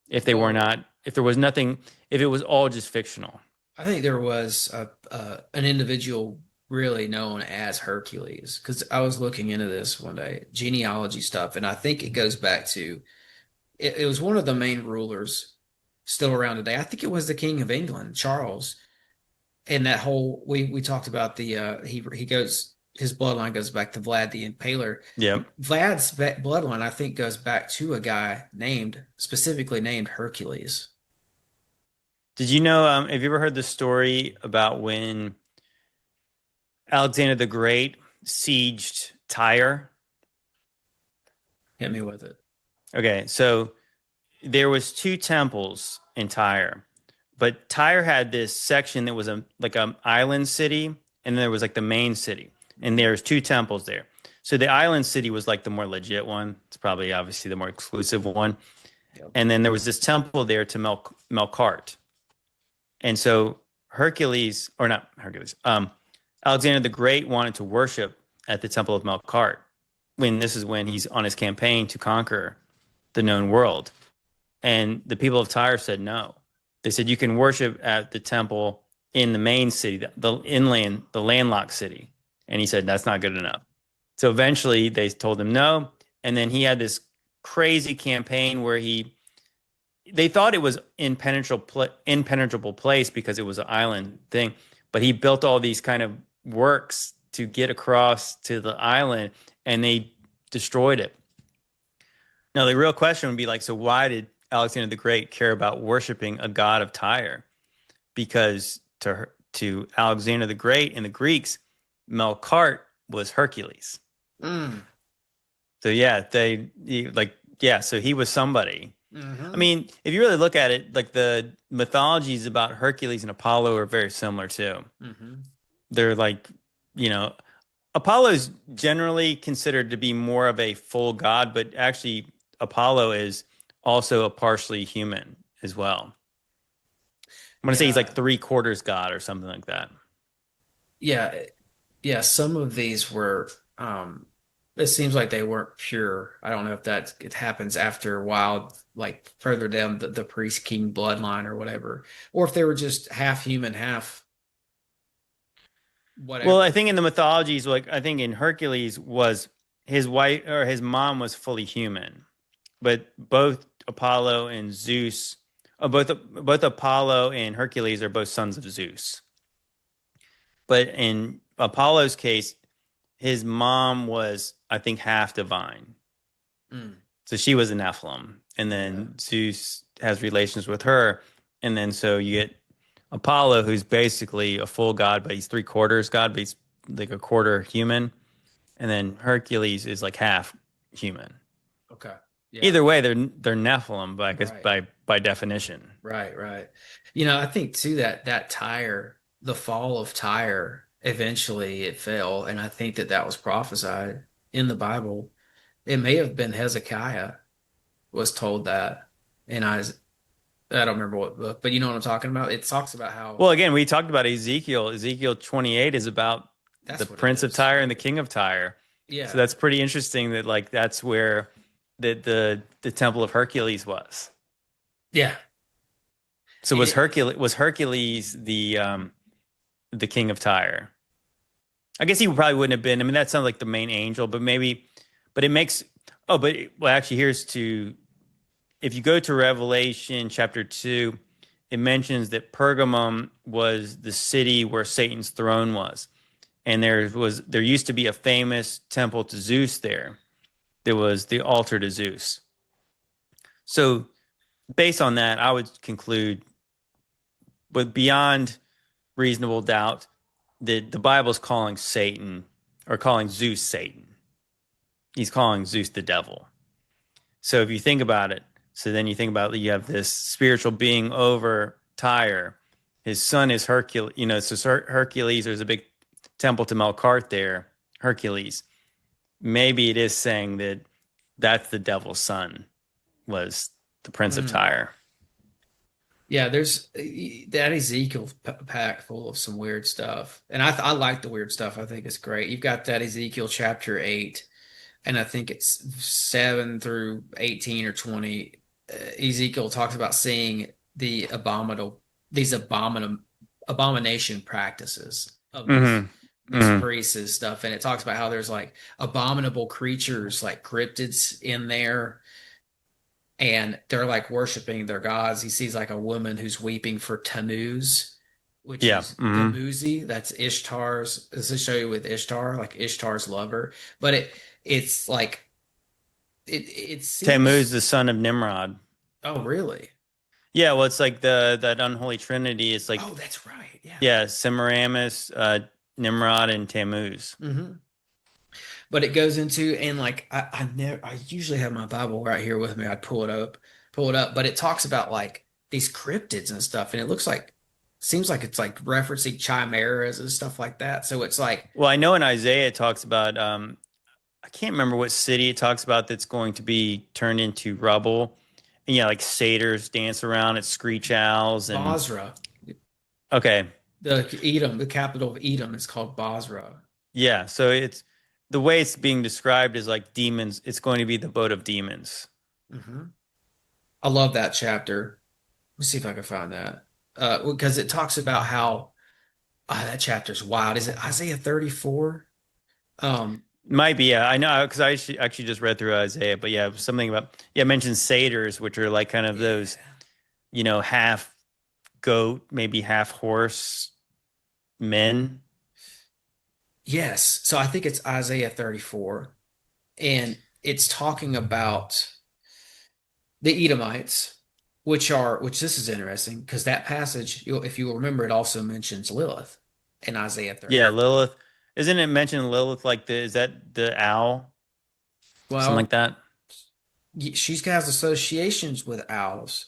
If they were not, if there was nothing, if it was all just fictional. I think there was an individual really known as Hercules because I was looking into this one day, genealogy stuff, and I think it goes back to it was one of the main rulers still around today. I think it was the King of England, Charles, and that whole we talked about the he goes his bloodline goes back to Vlad the Impaler. Yeah. Vlad's bloodline, I think, goes back to a guy specifically named Hercules. Did you know, have you ever heard the story about when Alexander the Great sieged Tyre? Hit me with it. Okay, so there was two temples in Tyre, but Tyre had this section that was like an island city, and then there was like the main city, and there's two temples there. So the island city was like the more legit one. It's probably obviously the more exclusive one. Yep. And then there was this temple there to Melkart. And so Hercules, or not Hercules, Alexander the Great wanted to worship at the temple of Melkart this is when he's on his campaign to conquer the known world. And the people of Tyre said no. They said you can worship at the temple in the main city, the inland, the landlocked city. And he said that's not good enough. So eventually they told him no. And then he had this crazy campaign where they thought it was impenetrable place because it was an island thing, but he built all these kind of works to get across to the island, and they destroyed it. Now the real question would be like, so why did Alexander the Great care about worshiping a god of Tyre? Because to Alexander the Great and the Greeks, Melkart was Hercules. Mm. So yeah, so he was somebody. Mm-hmm. I mean, if you really look at it, like the mythologies about Hercules and Apollo are very similar too. Mm-hmm. They're like, Apollo is generally considered to be more of a full god, but actually Apollo is also a partially human as well. I'm going to say he's like 3/4 god or something like that. Yeah. Yeah. Some of these were, it seems like they weren't pure. I don't know if it happens after a while, like further down the priest king bloodline or whatever, or if they were just half human, half whatever. Well, I think in the mythologies, like I think in Hercules was his wife or his mom was fully human, but both Apollo and Zeus, both Apollo and Hercules are both sons of Zeus. But in Apollo's case, his mom was, I think, half divine. Mm. So she was a Nephilim. And then Zeus has relations with her. And then so you get Apollo, who's basically a full god, but he's 3/4 god, but he's like a quarter human. And then Hercules is like half human. Okay. Yeah. Either way, they're Nephilim, but I guess by definition. Right. I think too that Tyre, the fall of Tyre, eventually it fell, and I think that was prophesied in the Bible. It may have been Hezekiah was told that, and I don't remember what book, but you know what I'm talking about. It talks about how. Well, again, we talked about Ezekiel. Ezekiel 28 is about the Prince of Tyre and the King of Tyre. Yeah. So that's pretty interesting that like that's where the Temple of Hercules was. Yeah. So was Hercules the King of Tyre? I guess he probably wouldn't have been. I mean, that sounds like the main angel, but it makes. Actually, if you go to Revelation chapter 2, it mentions that Pergamum was the city where Satan's throne was. And there used to be a famous temple to Zeus there. There was the altar to Zeus. So based on that, I would conclude, but beyond reasonable doubt, that the Bible is calling Zeus Satan. He's calling Zeus the devil. So if you think about it, so then you think about you have this spiritual being over Tyre. His son is Hercules. So Hercules, there's a big temple to Melkart there, Hercules. Maybe it is saying that that's the devil's son, was the Prince of Tyre. Yeah, there's that Ezekiel pack full of some weird stuff. And I like the weird stuff. I think it's great. You've got that Ezekiel chapter 8, and I think it's 7 through 18 or 20. Ezekiel talks about seeing these abominable abomination practices of Hmm. these priests and stuff, and it talks about how there's like abominable creatures like cryptids in there, and they're like worshiping their gods. He sees like a woman who's weeping for Tammuz, which Yeah. is Hmm. Tamuzi. That's Ishtar's. This is show you with Ishtar, like Ishtar's lover. But it's like it Tammuz, seems. the son of Nimrod. Oh, really? Yeah, well, it's like that unholy trinity. It's like, Oh, that's right. Yeah. yeah, Semiramis, Nimrod, and Tammuz. Hmm. But it goes into, and like I usually have my Bible right here with me. I'd pull it up. But it talks about like these cryptids and stuff, and it looks like seems like it's like referencing chimeras and stuff like that. So it's like, Well, I know in Isaiah it talks about, I can't remember what city it talks about that's going to be turned into rubble. And yeah, like satyrs dance around at screech owls and Basra, okay. the capital of Edom is called Basra. Yeah, so it's the way it's being described is like demons. It's going to be the boat of demons. Hmm. I love that chapter. Let me see if I can find that. Because it talks about how that chapter's wild. Is it Isaiah 34? Um, Might be, yeah. I know because I actually just read through Isaiah, but yeah, something about yeah, it mentions satyrs, which are like kind of yeah. those, half goat, maybe half horse men. Yes. So I think it's Isaiah 34. And it's talking about the Edomites, which this is interesting because that passage, if you remember, it also mentions Lilith in Isaiah Yeah, 34. Lilith. Isn't it mentioned Lilith like is that the owl? Something like Well, that? she has associations with owls.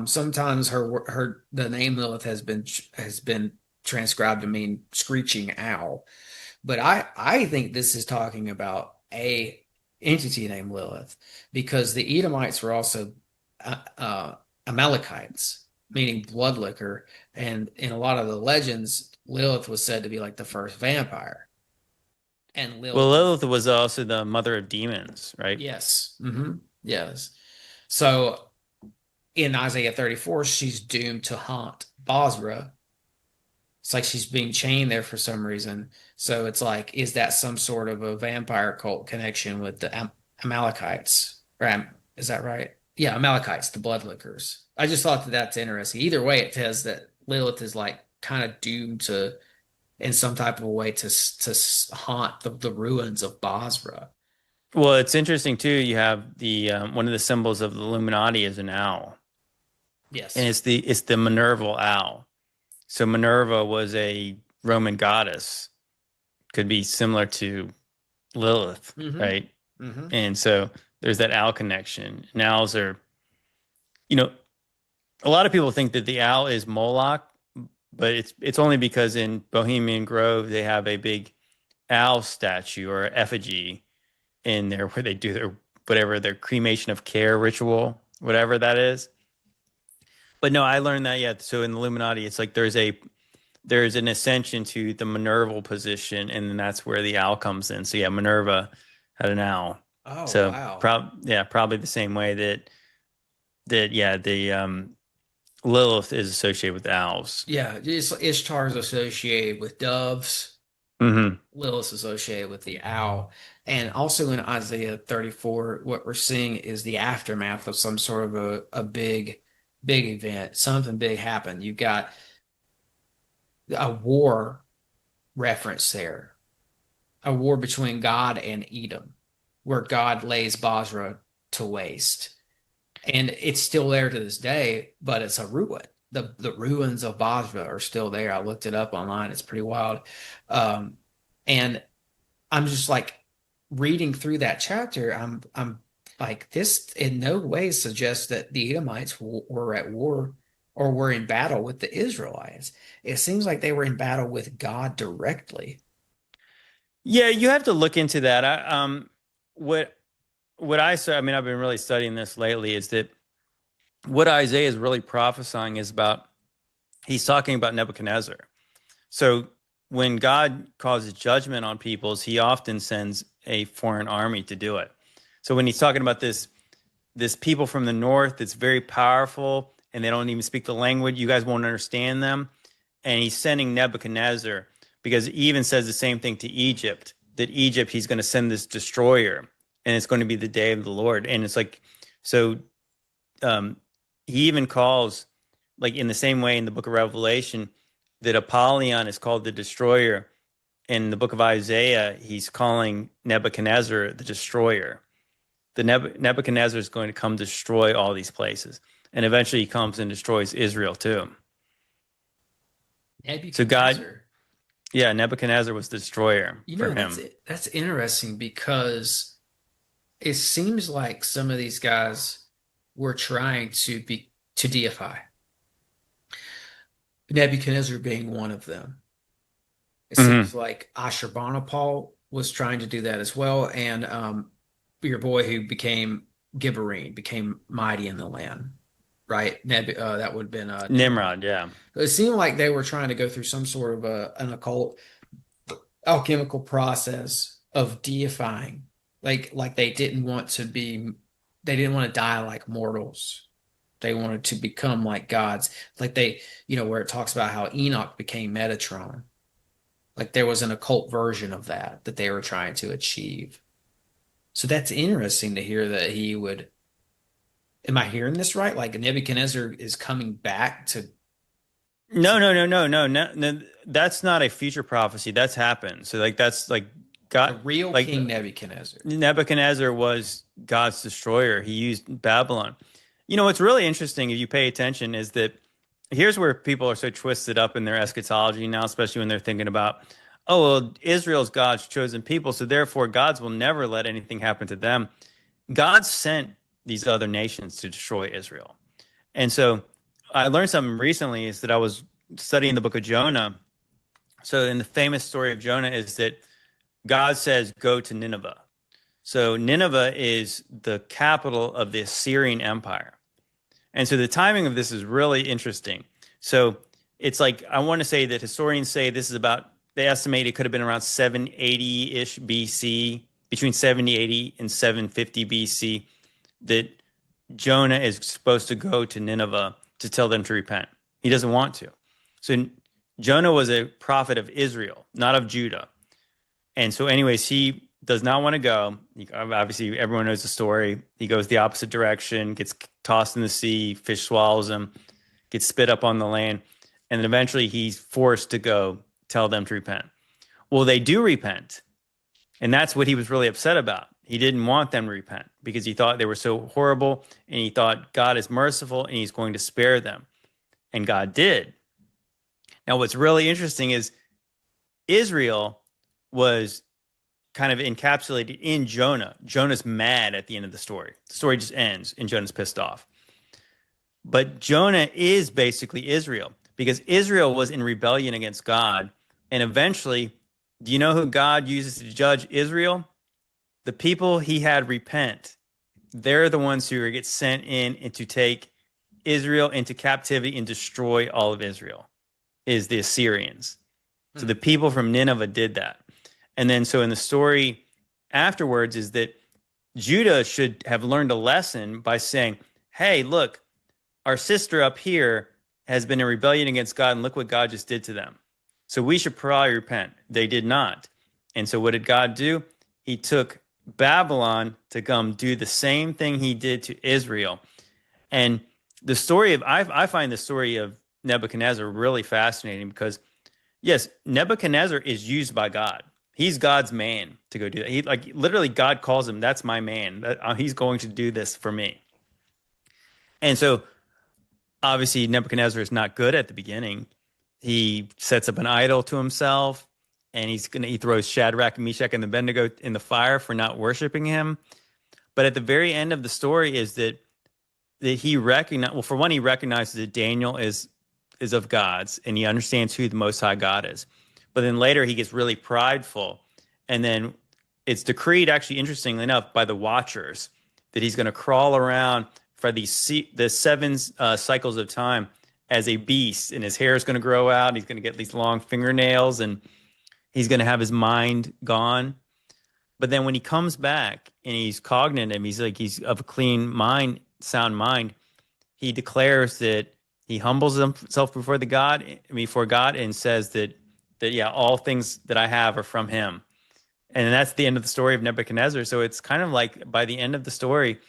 Sometimes the name Lilith has been transcribed to mean screeching owl, but I think this is talking about a entity named Lilith because the Edomites were also Amalekites, meaning blood liquor, and in a lot of the legends, Lilith was said to be like the first vampire, and Well, Lilith is Lilith was also the mother of demons, right? yes, yes. So in Isaiah 34, she's doomed to haunt Basra. It's like she's being chained there for some reason. So it's like, is that some sort of a vampire cult connection with the Amalekites? Is that right? Yeah, Amalekites, the bloodlickers. I just thought that that's interesting. Either way, it says that Lilith is like kind of doomed to, in some type of a way, to haunt the ruins of Basra. Well, it's interesting too. You have the one of the symbols of the Illuminati is an owl, and Yes. it's the Minerval owl. So Minerva was a Roman goddess, could be similar to Lilith, Mm-hmm. right? Mm-hmm. And so there's that owl connection. And owls are, you know, a lot of people think that the owl is Moloch, but it's only because in Bohemian Grove they have a big owl statue or effigy in there where they do their cremation of care ritual, whatever that is. But no, I learned that yet. So in the Illuminati, it's like there's an ascension to the Minerval position, and then that's where the owl comes in. So yeah, Minerva had an owl. Oh, So wow. probably the same way that yeah, the Lilith is associated with owls. Yeah, Ishtar is associated with doves. Hmm. Lilith associated with the owl. And also in Isaiah 34, what we're seeing is the aftermath of some sort of a big event. Something big happened. You've got a war reference there, a war between God and Edom, where God lays Basra to waste. And it's still there to this day, but it's a ruin. The ruins of Basra are still there. I looked it up online. It's pretty wild. Um, and I'm just like reading through that chapter. I'm like this in no way suggests that the Edomites were at war or were in battle with the Israelites. It seems like they were in battle with God directly. Yeah, you have to look into that. What what I saw, I mean, I've been really studying this lately, is that what Isaiah is really prophesying is about, he's talking about Nebuchadnezzar. So when God causes judgment on peoples, he often sends a foreign army to do it. So when he's talking about this people from the north that's very powerful and they don't even speak the language, you guys won't understand them. and he's sending Nebuchadnezzar, because he even says the same thing to Egypt, that Egypt, he's going to send this destroyer, and it's going to be the day of the Lord. And it's like, so he even calls, like in the same way in the book of Revelation, that Apollyon is called the destroyer. In the book of Isaiah, he's calling Nebuchadnezzar the destroyer. The Nebuchadnezzar is going to come destroy all these places. And eventually he comes and destroys Israel too. So God, yeah, Nebuchadnezzar was the destroyer for him. That's interesting, because it seems like some of these guys were trying to deify. Nebuchadnezzar being one of them. It seems like Ashurbanipal was trying to do that as well, and your boy who became Gibberine, became mighty in the land, right? That would have been Nimrod, yeah. It seemed like they were trying to go through some sort of an occult, alchemical process of deifying, like they didn't want to die like mortals. They wanted to become like gods, like they, where it talks about how Enoch became Metatron. Like there was an occult version of that they were trying to achieve. So that's interesting to hear that he would. Am I hearing this right? Like Nebuchadnezzar is coming back to. No. That's not a future prophecy. That's happened. So like that's like God. The real like, King Nebuchadnezzar. Nebuchadnezzar was God's destroyer. He used Babylon. What's really interesting, if you pay attention, is that here's where people are so twisted up in their eschatology now, especially when they're thinking about, oh, well, Israel's God's chosen people, so therefore gods will never let anything happen to them. God sent these other nations to destroy Israel. And so I learned something recently, is that I was studying the book of Jonah. So in the famous story of Jonah is that God says, go to Nineveh. So Nineveh is the capital of the Assyrian Empire. And so the timing of this is really interesting. So it's like, I want to say that historians say this is about, they estimate it could have been around 780-ish BC, between 780 and 750 BC, that Jonah is supposed to go to Nineveh to tell them to repent. He doesn't want to. So Jonah was a prophet of Israel, not of Judah. And so anyways, he does not want to go. Obviously, everyone knows the story. He goes the opposite direction, gets tossed in the sea, fish swallows him, gets spit up on the land, and then eventually he's forced to go tell them to repent. Well, they do repent, and that's what he was really upset about. He didn't want them to repent because he thought they were so horrible, and he thought God is merciful and he's going to spare them, and God did. Now, what's really interesting is Israel was kind of encapsulated in Jonah. Jonah's mad at the end of the story. The story just ends and Jonah's pissed off. But Jonah is basically Israel, because Israel was in rebellion against God. And eventually, do you know who God uses to judge Israel? The people he had repent. They're the ones who get sent in and to take Israel into captivity and destroy all of Israel, is the Assyrians. So the people from Nineveh did that. And then so in the story afterwards is that Judah should have learned a lesson by saying, hey, look, our sister up here has been in rebellion against God, and look what God just did to them. So we should probably repent. They did not. And so what did God do? He took Babylon to come do the same thing he did to Israel. And the story of, I find the story of Nebuchadnezzar really fascinating, because yes, Nebuchadnezzar is used by God. He's God's man to go do that. He, like, literally, God calls him, that's my man. He's going to do this for me. And so obviously Nebuchadnezzar is not good at the beginning. He sets up an idol to himself, and he throws Shadrach, Meshach, and Abednego in the fire for not worshiping him. But at the very end of the story is that he recognizes, well, for one, he recognizes that Daniel is of God's, and he understands who the Most High God is. But then later he gets really prideful, and then it's decreed, actually, interestingly enough, by the Watchers, that he's going to crawl around for the 7 cycles of time as a beast, and his hair is going to grow out. He's going to get these long fingernails, and he's going to have his mind gone. But then when he comes back and he's cognitive, he's of a clean mind, sound mind, he declares that he humbles himself before God and says that yeah, all things that I have are from him. And that's the end of the story of Nebuchadnezzar. So it's kind of like by the end of the story,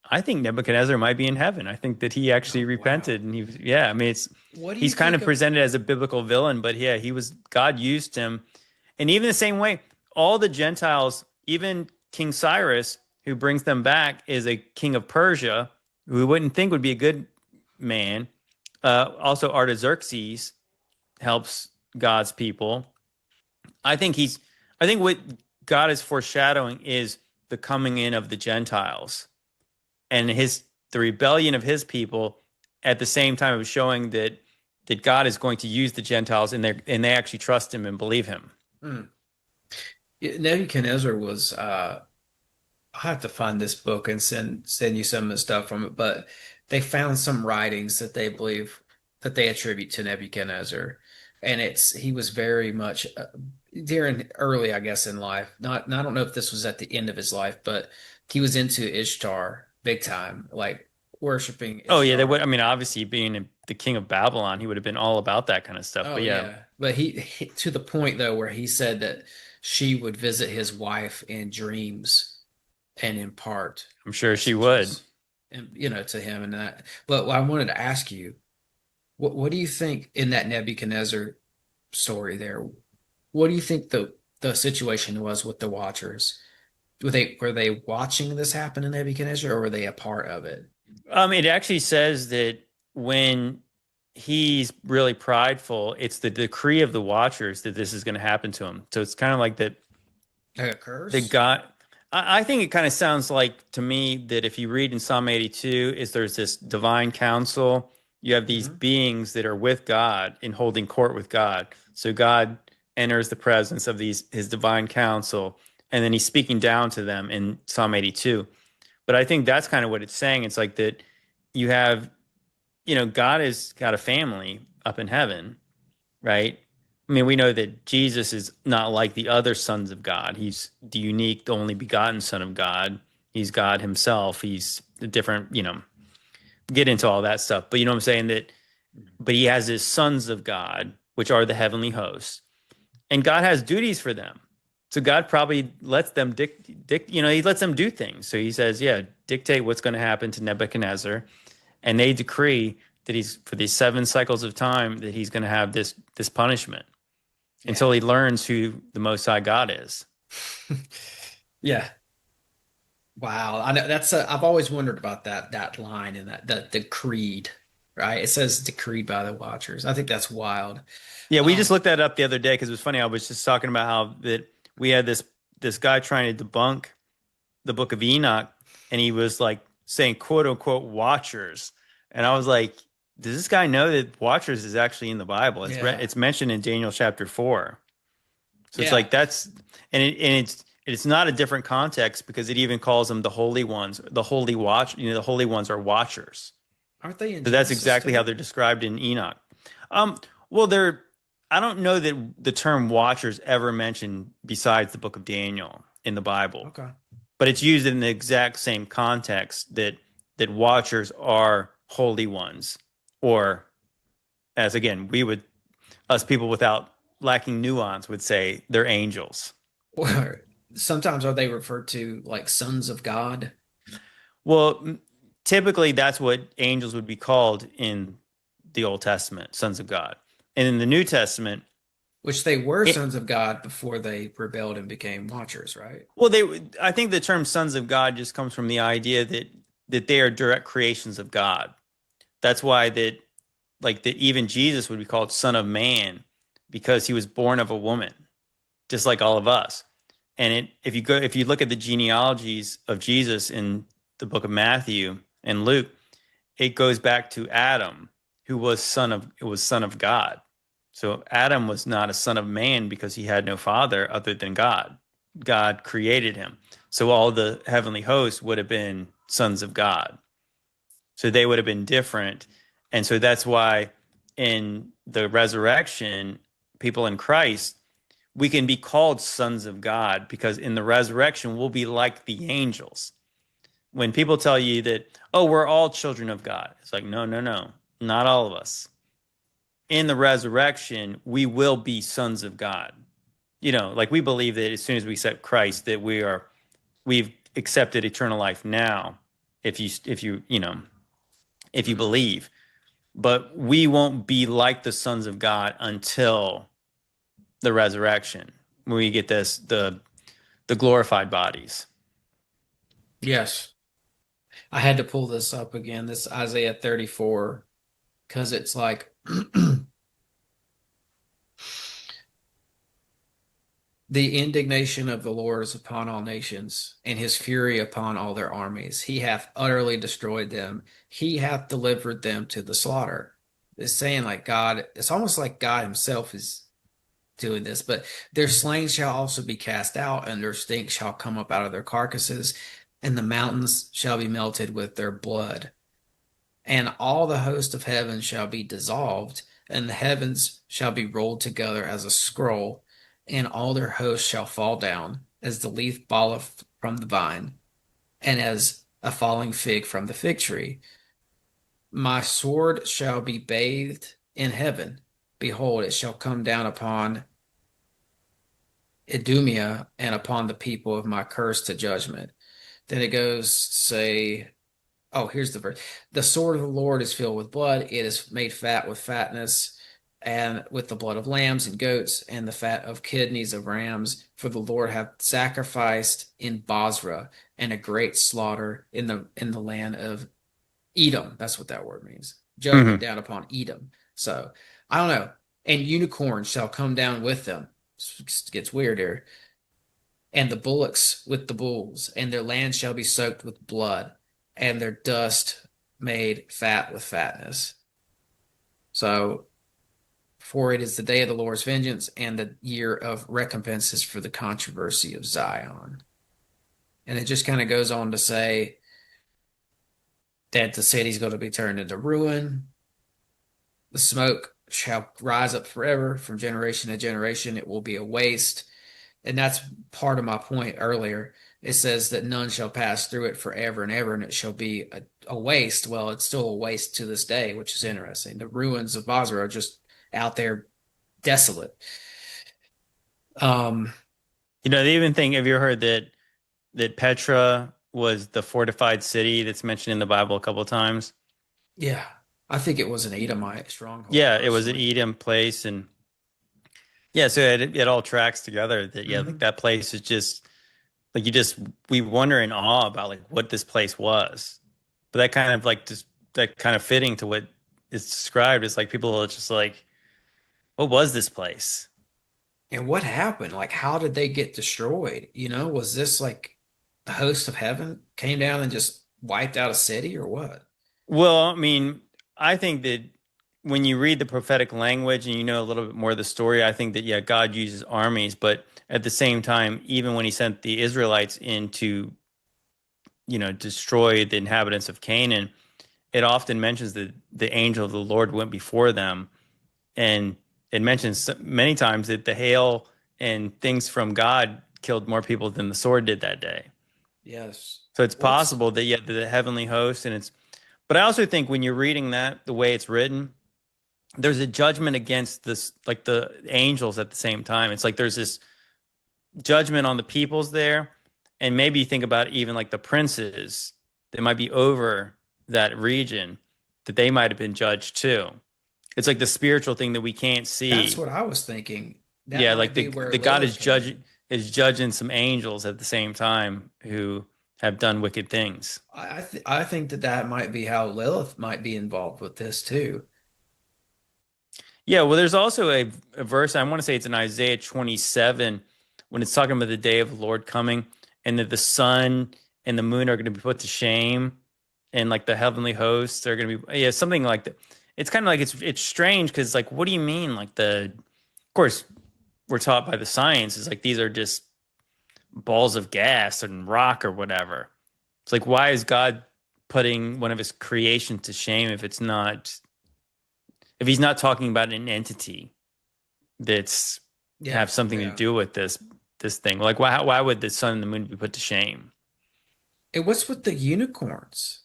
I think Nebuchadnezzar might be in heaven. I think that he actually repented, and I mean, he's kind of presented as a biblical villain, but yeah, God used him. And even the same way, all the Gentiles, even King Cyrus, who brings them back, is a king of Persia, who we wouldn't think would be a good man. Also, Artaxerxes helps God's people. I think what God is foreshadowing is the coming in of the Gentiles and the rebellion of his people, at the same time of showing that God is going to use the Gentiles and they actually trust him and believe him. Mm. Nebuchadnezzar was I have to find this book and send you some of the stuff from it, but they found some writings that they believe that they attribute to Nebuchadnezzar, and he was very much during early, I guess, in life. I don't know if this was at the end of his life, but he was into Ishtar big time, like worshiping Ishtar. Oh yeah, I mean, obviously being the king of Babylon, he would have been all about that kind of stuff. But yeah. But he to the point though where he said that she would visit his wife in dreams and impart. I'm sure she would. And to him and that. But I wanted to ask you, what do you think in that Nebuchadnezzar story there? What do you think the situation was with the Watchers? Were they watching this happen to Nebuchadnezzar, or were they a part of it? It actually says that when he's really prideful, it's the decree of the Watchers that this is going to happen to him. So it's kind of like that. Like a curse? I think it kind of sounds like to me that if you read in Psalm 82, there's this divine council. You have these beings that are with God and holding court with God. So God enters the presence of his divine council, and then he's speaking down to them in Psalm 82. But I think that's kind of what it's saying. It's like that you have, God has got a family up in heaven, right? I mean, we know that Jesus is not like the other sons of God. He's the unique, the only begotten Son of God. He's God himself. He's a different, get into all that stuff. But you know what I'm saying? But he has his sons of God, which are the heavenly hosts. And God has duties for them. So God probably lets them he lets them do things. So he says, dictate what's going to happen to Nebuchadnezzar. And they decree that for these 7 cycles of time, that he's going to have this punishment until he learns who the Most High God is. Yeah. Wow. I know I've always wondered about that line in that decreed, right? It says decreed by the Watchers. I think that's wild. Yeah, we just looked that up the other day because it was funny. I was just talking about how that we had this guy trying to debunk the book of Enoch, and he was like saying quote unquote Watchers. And I was like, does this guy know that Watchers is actually in the Bible? It's mentioned in Daniel chapter 4. So it's like it's not a different context because it even calls them the holy ones, the holy watch. The holy ones are watchers. Aren't they? So that's exactly how they're described in Enoch. Well, I don't know that the term watchers ever mentioned besides the book of Daniel in the Bible. Okay. But it's used in the exact same context that watchers are holy ones, or as again, us people without lacking nuance would say they're angels. Or sometimes are they referred to like sons of God? Well, typically that's what angels would be called in the Old Testament, sons of God. And in the New Testament, which they were sons of God before they rebelled and became watchers, right? Well, I think the term sons of God just comes from the idea that they are direct creations of God. That's why that even Jesus would be called Son of Man, because he was born of a woman, just like all of us. And if you look at the genealogies of Jesus in the book of Matthew and Luke, it goes back to Adam, who was son of God. So Adam was not a son of man because he had no father other than God. God created him. So all the heavenly hosts would have been sons of God. So they would have been different. And so that's why in the resurrection, people in Christ, we can be called sons of God because in the resurrection, we'll be like the angels. When people tell you that, oh, we're all children of God, it's like, no. not all of us, in the resurrection, we will be sons of God. You know, like we believe that as soon as we accept Christ, that we've accepted eternal life now. If you believe, but we won't be like the sons of God until the resurrection, when we get the glorified bodies. Yes. I had to pull this up again, this Isaiah 34, because it's like the indignation of the Lord is upon all nations, and his fury upon all their armies. He hath utterly destroyed them. He hath delivered them to the slaughter. It's saying like God, it's almost like God himself is doing this, but their slain shall also be cast out, and their stink shall come up out of their carcasses, and the mountains shall be melted with their blood. And all the host of heaven shall be dissolved, and the heavens shall be rolled together as a scroll, and all their hosts shall fall down, as the leaf falleth from the vine, and as a falling fig from the fig tree. My sword shall be bathed in heaven. Behold, it shall come down upon Idumea and upon the people of my curse to judgment. Then it goes, say, oh, here's the verse. The sword of the Lord is filled with blood. It is made fat with fatness, and with the blood of lambs and goats, and the fat of kidneys of rams. For the Lord hath sacrificed in Bozrah, and a great slaughter in the land of Edom. That's what that word means. Judgment down upon Edom. So I don't know. And unicorns shall come down with them. It gets weird here. And the bullocks with the bulls, and their land shall be soaked with blood, and their dust made fat with fatness. So, for it is the day of the Lord's vengeance, and the year of recompenses for the controversy of Zion. And it just kind of goes on to say that the city's going to be turned into ruin. The smoke shall rise up forever, from generation to generation. It will be a waste. And that's part of my point earlier. It says that none shall pass through it forever and ever, and it shall be a waste. Well, it's still a waste to this day, which is interesting. The ruins of Basra are just out there desolate. You know, they even think, have you heard that Petra was the fortified city that's mentioned in the Bible a couple of times? Yeah, I think it was an Edomite stronghold. Yeah, it was an Edom place, and yeah, so it all tracks together. That like that place is just like we wonder in awe about like what this place was, but that kind of like just that kind of fitting to what is described is like people are just like, what was this place? And what happened? Like, how did they get destroyed? You know, was this like the host of heaven came down and just wiped out a city, or what? Well, I mean, I think that when you read the prophetic language and you know a little bit more of the story, I think that, yeah, God uses armies, but at the same time, even when he sent the Israelites in to, destroy the inhabitants of Canaan, it often mentions that the angel of the Lord went before them. And it mentions many times that the hail and things from God killed more people than the sword did that day. Yes. So it's possible that, yeah, the heavenly host, but I also think when you're reading that, the way it's written, there's a judgment against this, like the angels at the same time. It's like there's this judgment on the peoples there. And maybe you think about even like the princes that might be over that region, that they might have been judged too. It's like the spiritual thing that we can't see. That's what I was thinking. That yeah, might like be the where God Lilith is judging some angels at the same time who have done wicked things. I think that might be how Lilith might be involved with this too. Yeah, well, there's also a verse, I want to say it's in Isaiah 27, when it's talking about the day of the Lord coming, and that the sun and the moon are going to be put to shame, and like the heavenly hosts are going to be, something like that. It's kind of like, it's strange because like, what do you mean? Like of course, we're taught by the science is like, these are just balls of gas and rock or whatever. It's like, why is God putting one of his creation to shame if he's not talking about an entity that's have something to do with this thing? Like, why would the sun and the moon be put to shame? And what's with the unicorns?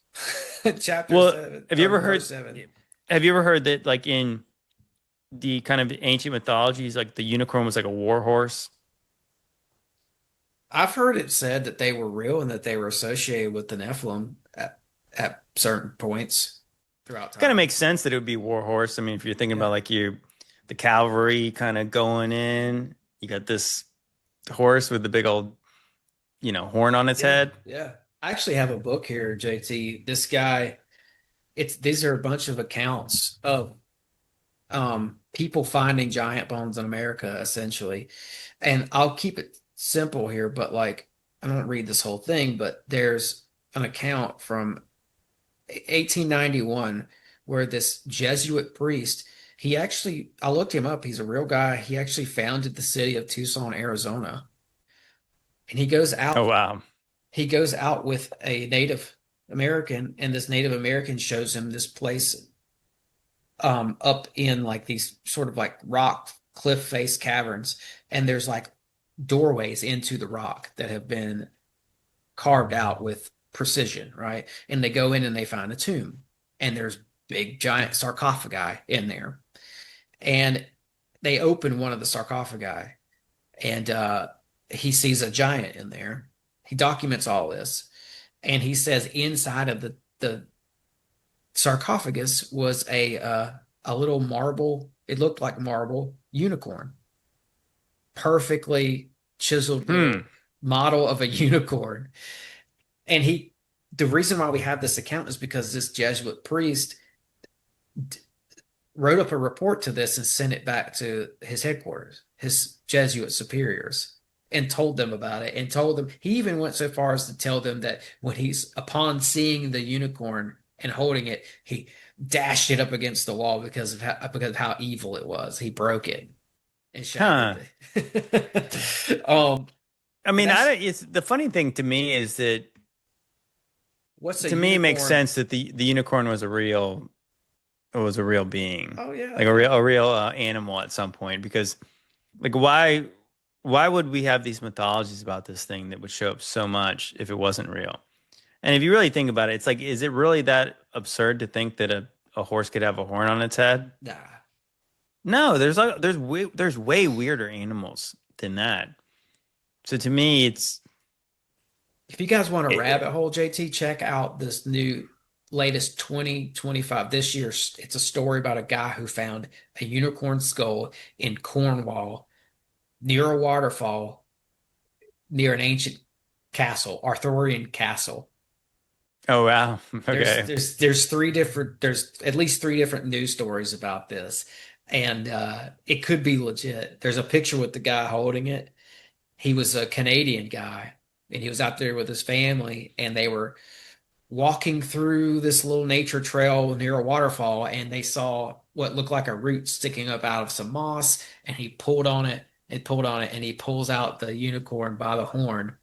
Chapter 7. Have you ever heard? 7. have you ever heard that, like, in the kind of ancient mythologies, like the unicorn was like a war horse? I've heard it said that they were real and that they were associated with the Nephilim at certain points throughout Kind of time. makes sense that it would be war horse. I mean, if you're thinking Yeah. about like the cavalry kind of going in, you got this horse with the big old, horn on its Yeah. head. Yeah. I actually have a book here, JT. This guy, these are a bunch of accounts of people finding giant bones in America, essentially. And I'll keep it simple here, but like I don't read this whole thing, but there's an account from 1891 where this Jesuit priest, I looked him up, he's a real guy. He actually founded the city of Tucson, Arizona. And Oh wow. he goes out with a Native American, and this Native American shows him this place up in like these sort of like rock cliff face caverns, and there's like doorways into the rock that have been carved out with precision, right? And they go in and they find a tomb, and there's big giant sarcophagi in there. And they open one of the sarcophagi, and he sees a giant in there. He documents all this, and he says inside of the sarcophagus was a little marble. It looked like marble unicorn, perfectly chiseled little model of a unicorn. And the reason why we have this account is because this Jesuit priest wrote up a report to this and sent it back to his headquarters, his Jesuit superiors, and told them about it. And told them, he even went so far as to tell them that upon seeing the unicorn and holding it, he dashed it up against the wall because of how evil it was. He broke it and shattered it. I mean, it's the funny thing to me is that to me it makes sense that the unicorn was a real being. Oh yeah, like a real animal at some point, because like why would we have these mythologies about this thing that would show up so much if it wasn't real? And if you really think about it, it's like, is it really that absurd to think that a horse could have a horn on its head? Nah. No, there's way weirder animals than that. So to me, it's, if you guys want a rabbit hole, JT, check out this new latest 2025 this year. It's a story about a guy who found a unicorn skull in Cornwall near a waterfall near an ancient castle, Arthurian castle. Oh wow. Okay. There's at least three different news stories about this, and it could be legit. There's a picture with the guy holding it. He was a Canadian guy, and he was out there with his family, and they were walking through this little nature trail near a waterfall, and they saw what looked like a root sticking up out of some moss, and he pulled on it and pulled on it, and he pulls out the unicorn by the horn.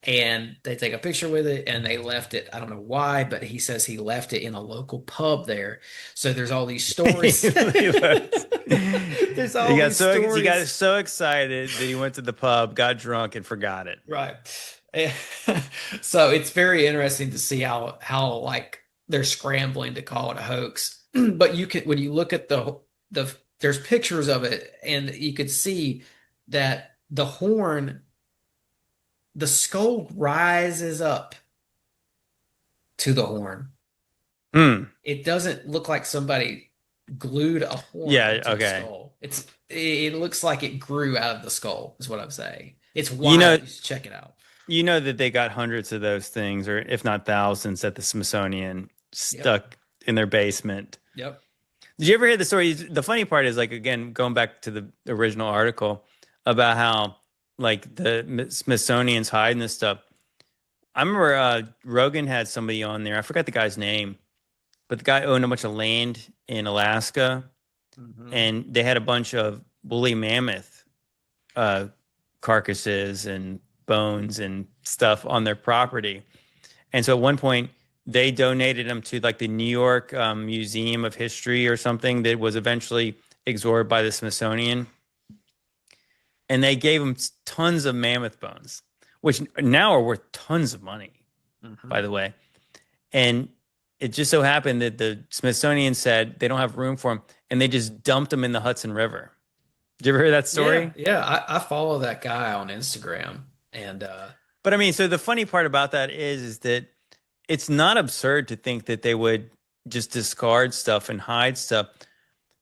And they take a picture with it, and they left it. I don't know why, but he says he left it in a local pub there. So there's all these stories. There's all these stories. He got so excited that he went to the pub, got drunk, and forgot it. Right. So it's very interesting to see how like they're scrambling to call it a hoax. But when you look at there's pictures of it, and you could see that the horn, the skull rises up to the horn. It doesn't look like somebody glued a horn to the skull. It looks like it grew out of the skull, is what I'm saying. It's wild. You should check it out. You know that they got hundreds of those things, or if not thousands, at the Smithsonian stuck in their basement. Yep. Did you ever hear the story? The funny part is, like, again, going back to the original article about how like the Smithsonian's hiding this stuff. I remember Rogan had somebody on there. I forgot the guy's name, but the guy owned a bunch of land in Alaska, and they had a bunch of woolly mammoth carcasses and bones and stuff on their property. And so at one point, they donated them to like the New York Museum of History or something that was eventually absorbed by the Smithsonian. And they gave them tons of mammoth bones, which now are worth tons of money, by the way. And it just so happened that the Smithsonian said they don't have room for them, and they just dumped them in the Hudson River. Did you ever hear that story? Yeah. I follow that guy on Instagram, and But I mean, so the funny part about that is that it's not absurd to think that they would just discard stuff and hide stuff,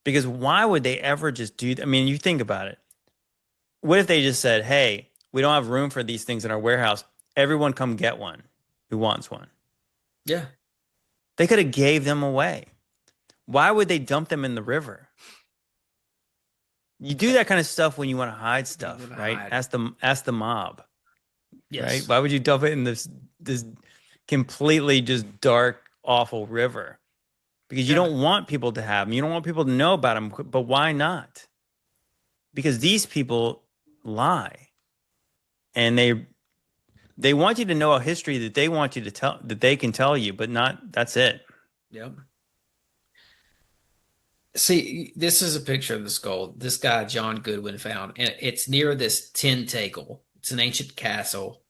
because why would they ever just do that? I mean, you think about it. What if they just said, hey, we don't have room for these things in our warehouse. Everyone come get one who wants one. yeah, They could have gave them away. Why would they dump them in the river? You do that kind of stuff when you want to hide stuff, wanna right? hide. Ask the mob, yes, right? Why would you dump it in this completely just dark, awful river? Because you don't want people to have them. You don't want people to know about them. But why not? Because these people lie, and they want you to know a history that they want you to tell, that they can tell you, but not. That's it. Yep. See, this is a picture of the skull this guy John Goodwin found, and it's near this tentacle. It's an ancient castle.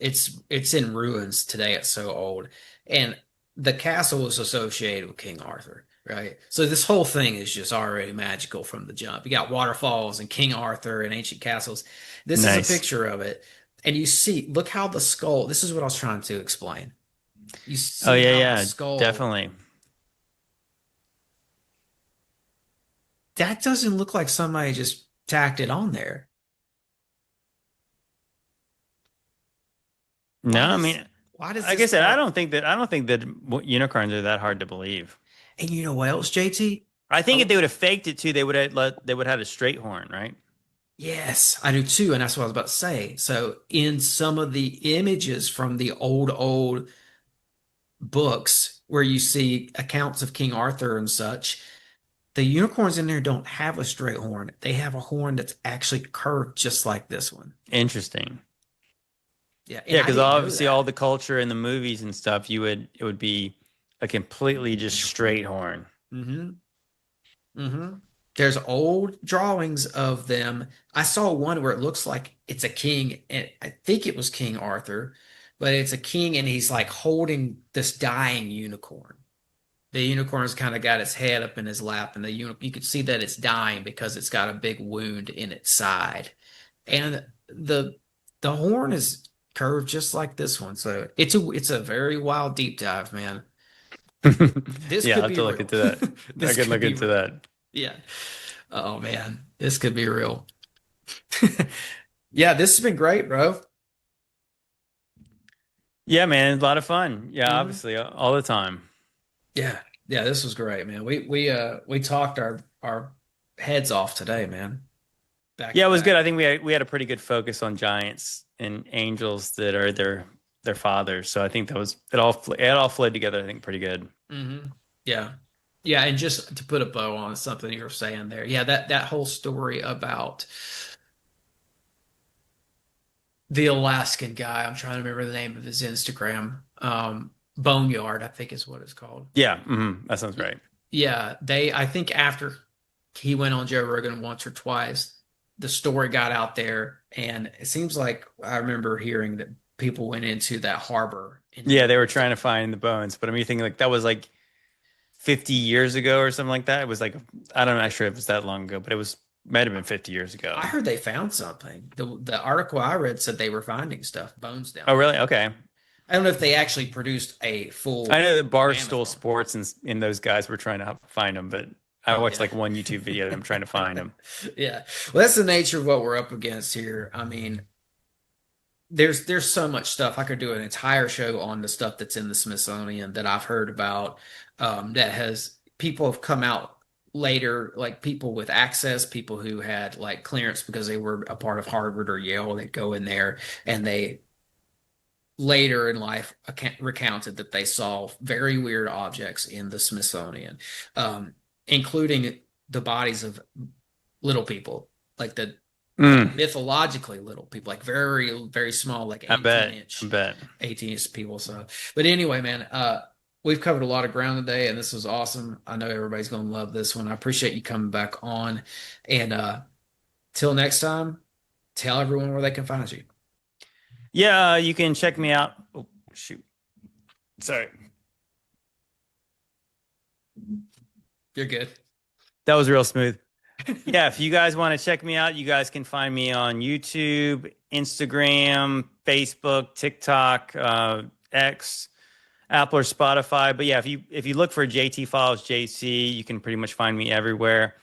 It's in ruins today. It's so old, and the castle is associated with King Arthur, right? So this whole thing is just already magical from the jump. You got waterfalls and King Arthur and ancient castles. This is Nice. a picture of it, and you see, look how the skull. This is what I was trying to explain. You see Oh yeah, how yeah, the skull. definitely. That doesn't look like somebody just tacked it on there. No, Why I does mean, why does like I this said, I part? don't think that unicorns are that hard to believe. And you know what else, JT? I think if Oh, they would have faked it too, they would have had a straight horn, right? yes, I do too, and that's what I was about to say. So in some of the images from the old books where you see accounts of King Arthur and such, the unicorns in there don't have a straight horn. They have a horn that's actually curved just like this one. Interesting. Yeah, and Yeah, I because didn't know obviously all that. the culture and the movies and stuff, it would be a completely just straight horn. Mm-hmm. Mm-hmm. There's old drawings of them. I saw one where it looks like it's a king, and I think it was King Arthur, but it's a king and he's like holding this dying unicorn. The unicorn's kind of got its head up in his lap, and you could see that it's dying because it's got a big wound in its side. And the horn is curved just like this one. So it's a very wild deep dive, man. This Yeah, I'll could have be to look real. into that. I This could could look be into real. that. Yeah. Oh man, this could be real. Yeah, this has been great, bro. Yeah, man, it's a lot of fun. Yeah, Hmm. obviously, all the time. Yeah, yeah, this was great, man. We talked our heads off today, man. Back Yeah, to it was good. back. I think we had a pretty good focus on giants and angels that are their fathers. So I think that was it all flowed together. I think pretty good. Hmm. Yeah, yeah, and just to put a bow on something you were saying there, yeah, that whole story about the Alaskan guy. I'm trying to remember the name of his Instagram. Boneyard, I think is what it's called. Yeah, that sounds Y- right. Yeah, they. I think after he went on Joe Rogan once or twice, the story got out there, and it seems like I remember hearing that people went into that harbor in the Yeah, they middle were of the. trying to find the bones, but I mean, you think like that was like 50 years ago or something like that. It was like I don't know, not sure if it was that long ago, but it was might have been 50 years ago. I heard they found something. The article I read said they were finding stuff, bones down Oh, there. really? Okay. I don't know if they actually produced a I full know that mammoth Barstool bone. Sports and those guys were trying to find them, but I watched Yeah. like one YouTube video of them trying to find them. Yeah. Well, that's the nature of what we're up against here. I mean, there's so much stuff. I could do an entire show on the stuff that's in the Smithsonian that I've heard about, that has people have come out later, like people with access, people who had like clearance because they were a part of Harvard or Yale. They go in there and they later in life recounted that they saw very weird objects in the Smithsonian, including the bodies of little people, like the like Mm, mythologically little people, like very, very small, like I 18 bet. I inch, bet. 18-inch people. So, but anyway, man, we've covered a lot of ground today, and this was awesome. I know everybody's going to love this one. I appreciate you coming back on. And till next time, tell everyone where they can find you. Yeah, you can check me out. Oh, shoot. Sorry. You're good. That was real smooth. Yeah, if you guys want to check me out, you guys can find me on YouTube, Instagram, Facebook, TikTok, X, Apple or Spotify. But yeah, if you look for JT Files JC, you can pretty much find me everywhere.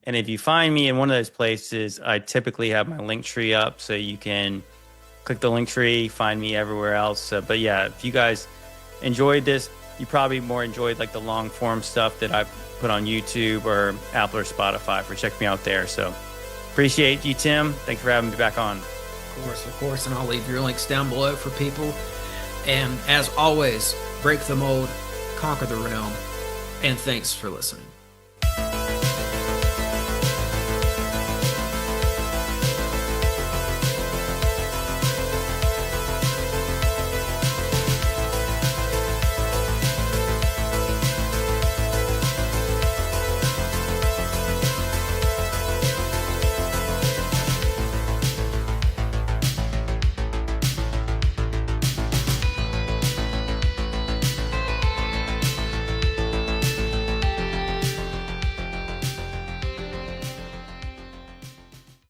And if you find me in one of those places, I typically have my link tree up, so you can click the link tree, find me everywhere else. But yeah, if you guys enjoyed this, you probably more enjoyed like the long form stuff that I put on YouTube or Apple or Spotify. For check me out there. So appreciate you, Tim. Thanks for having me back on. Of course, and I'll leave your links down below for people. And as always, break the mold, conquer the realm, and thanks for listening.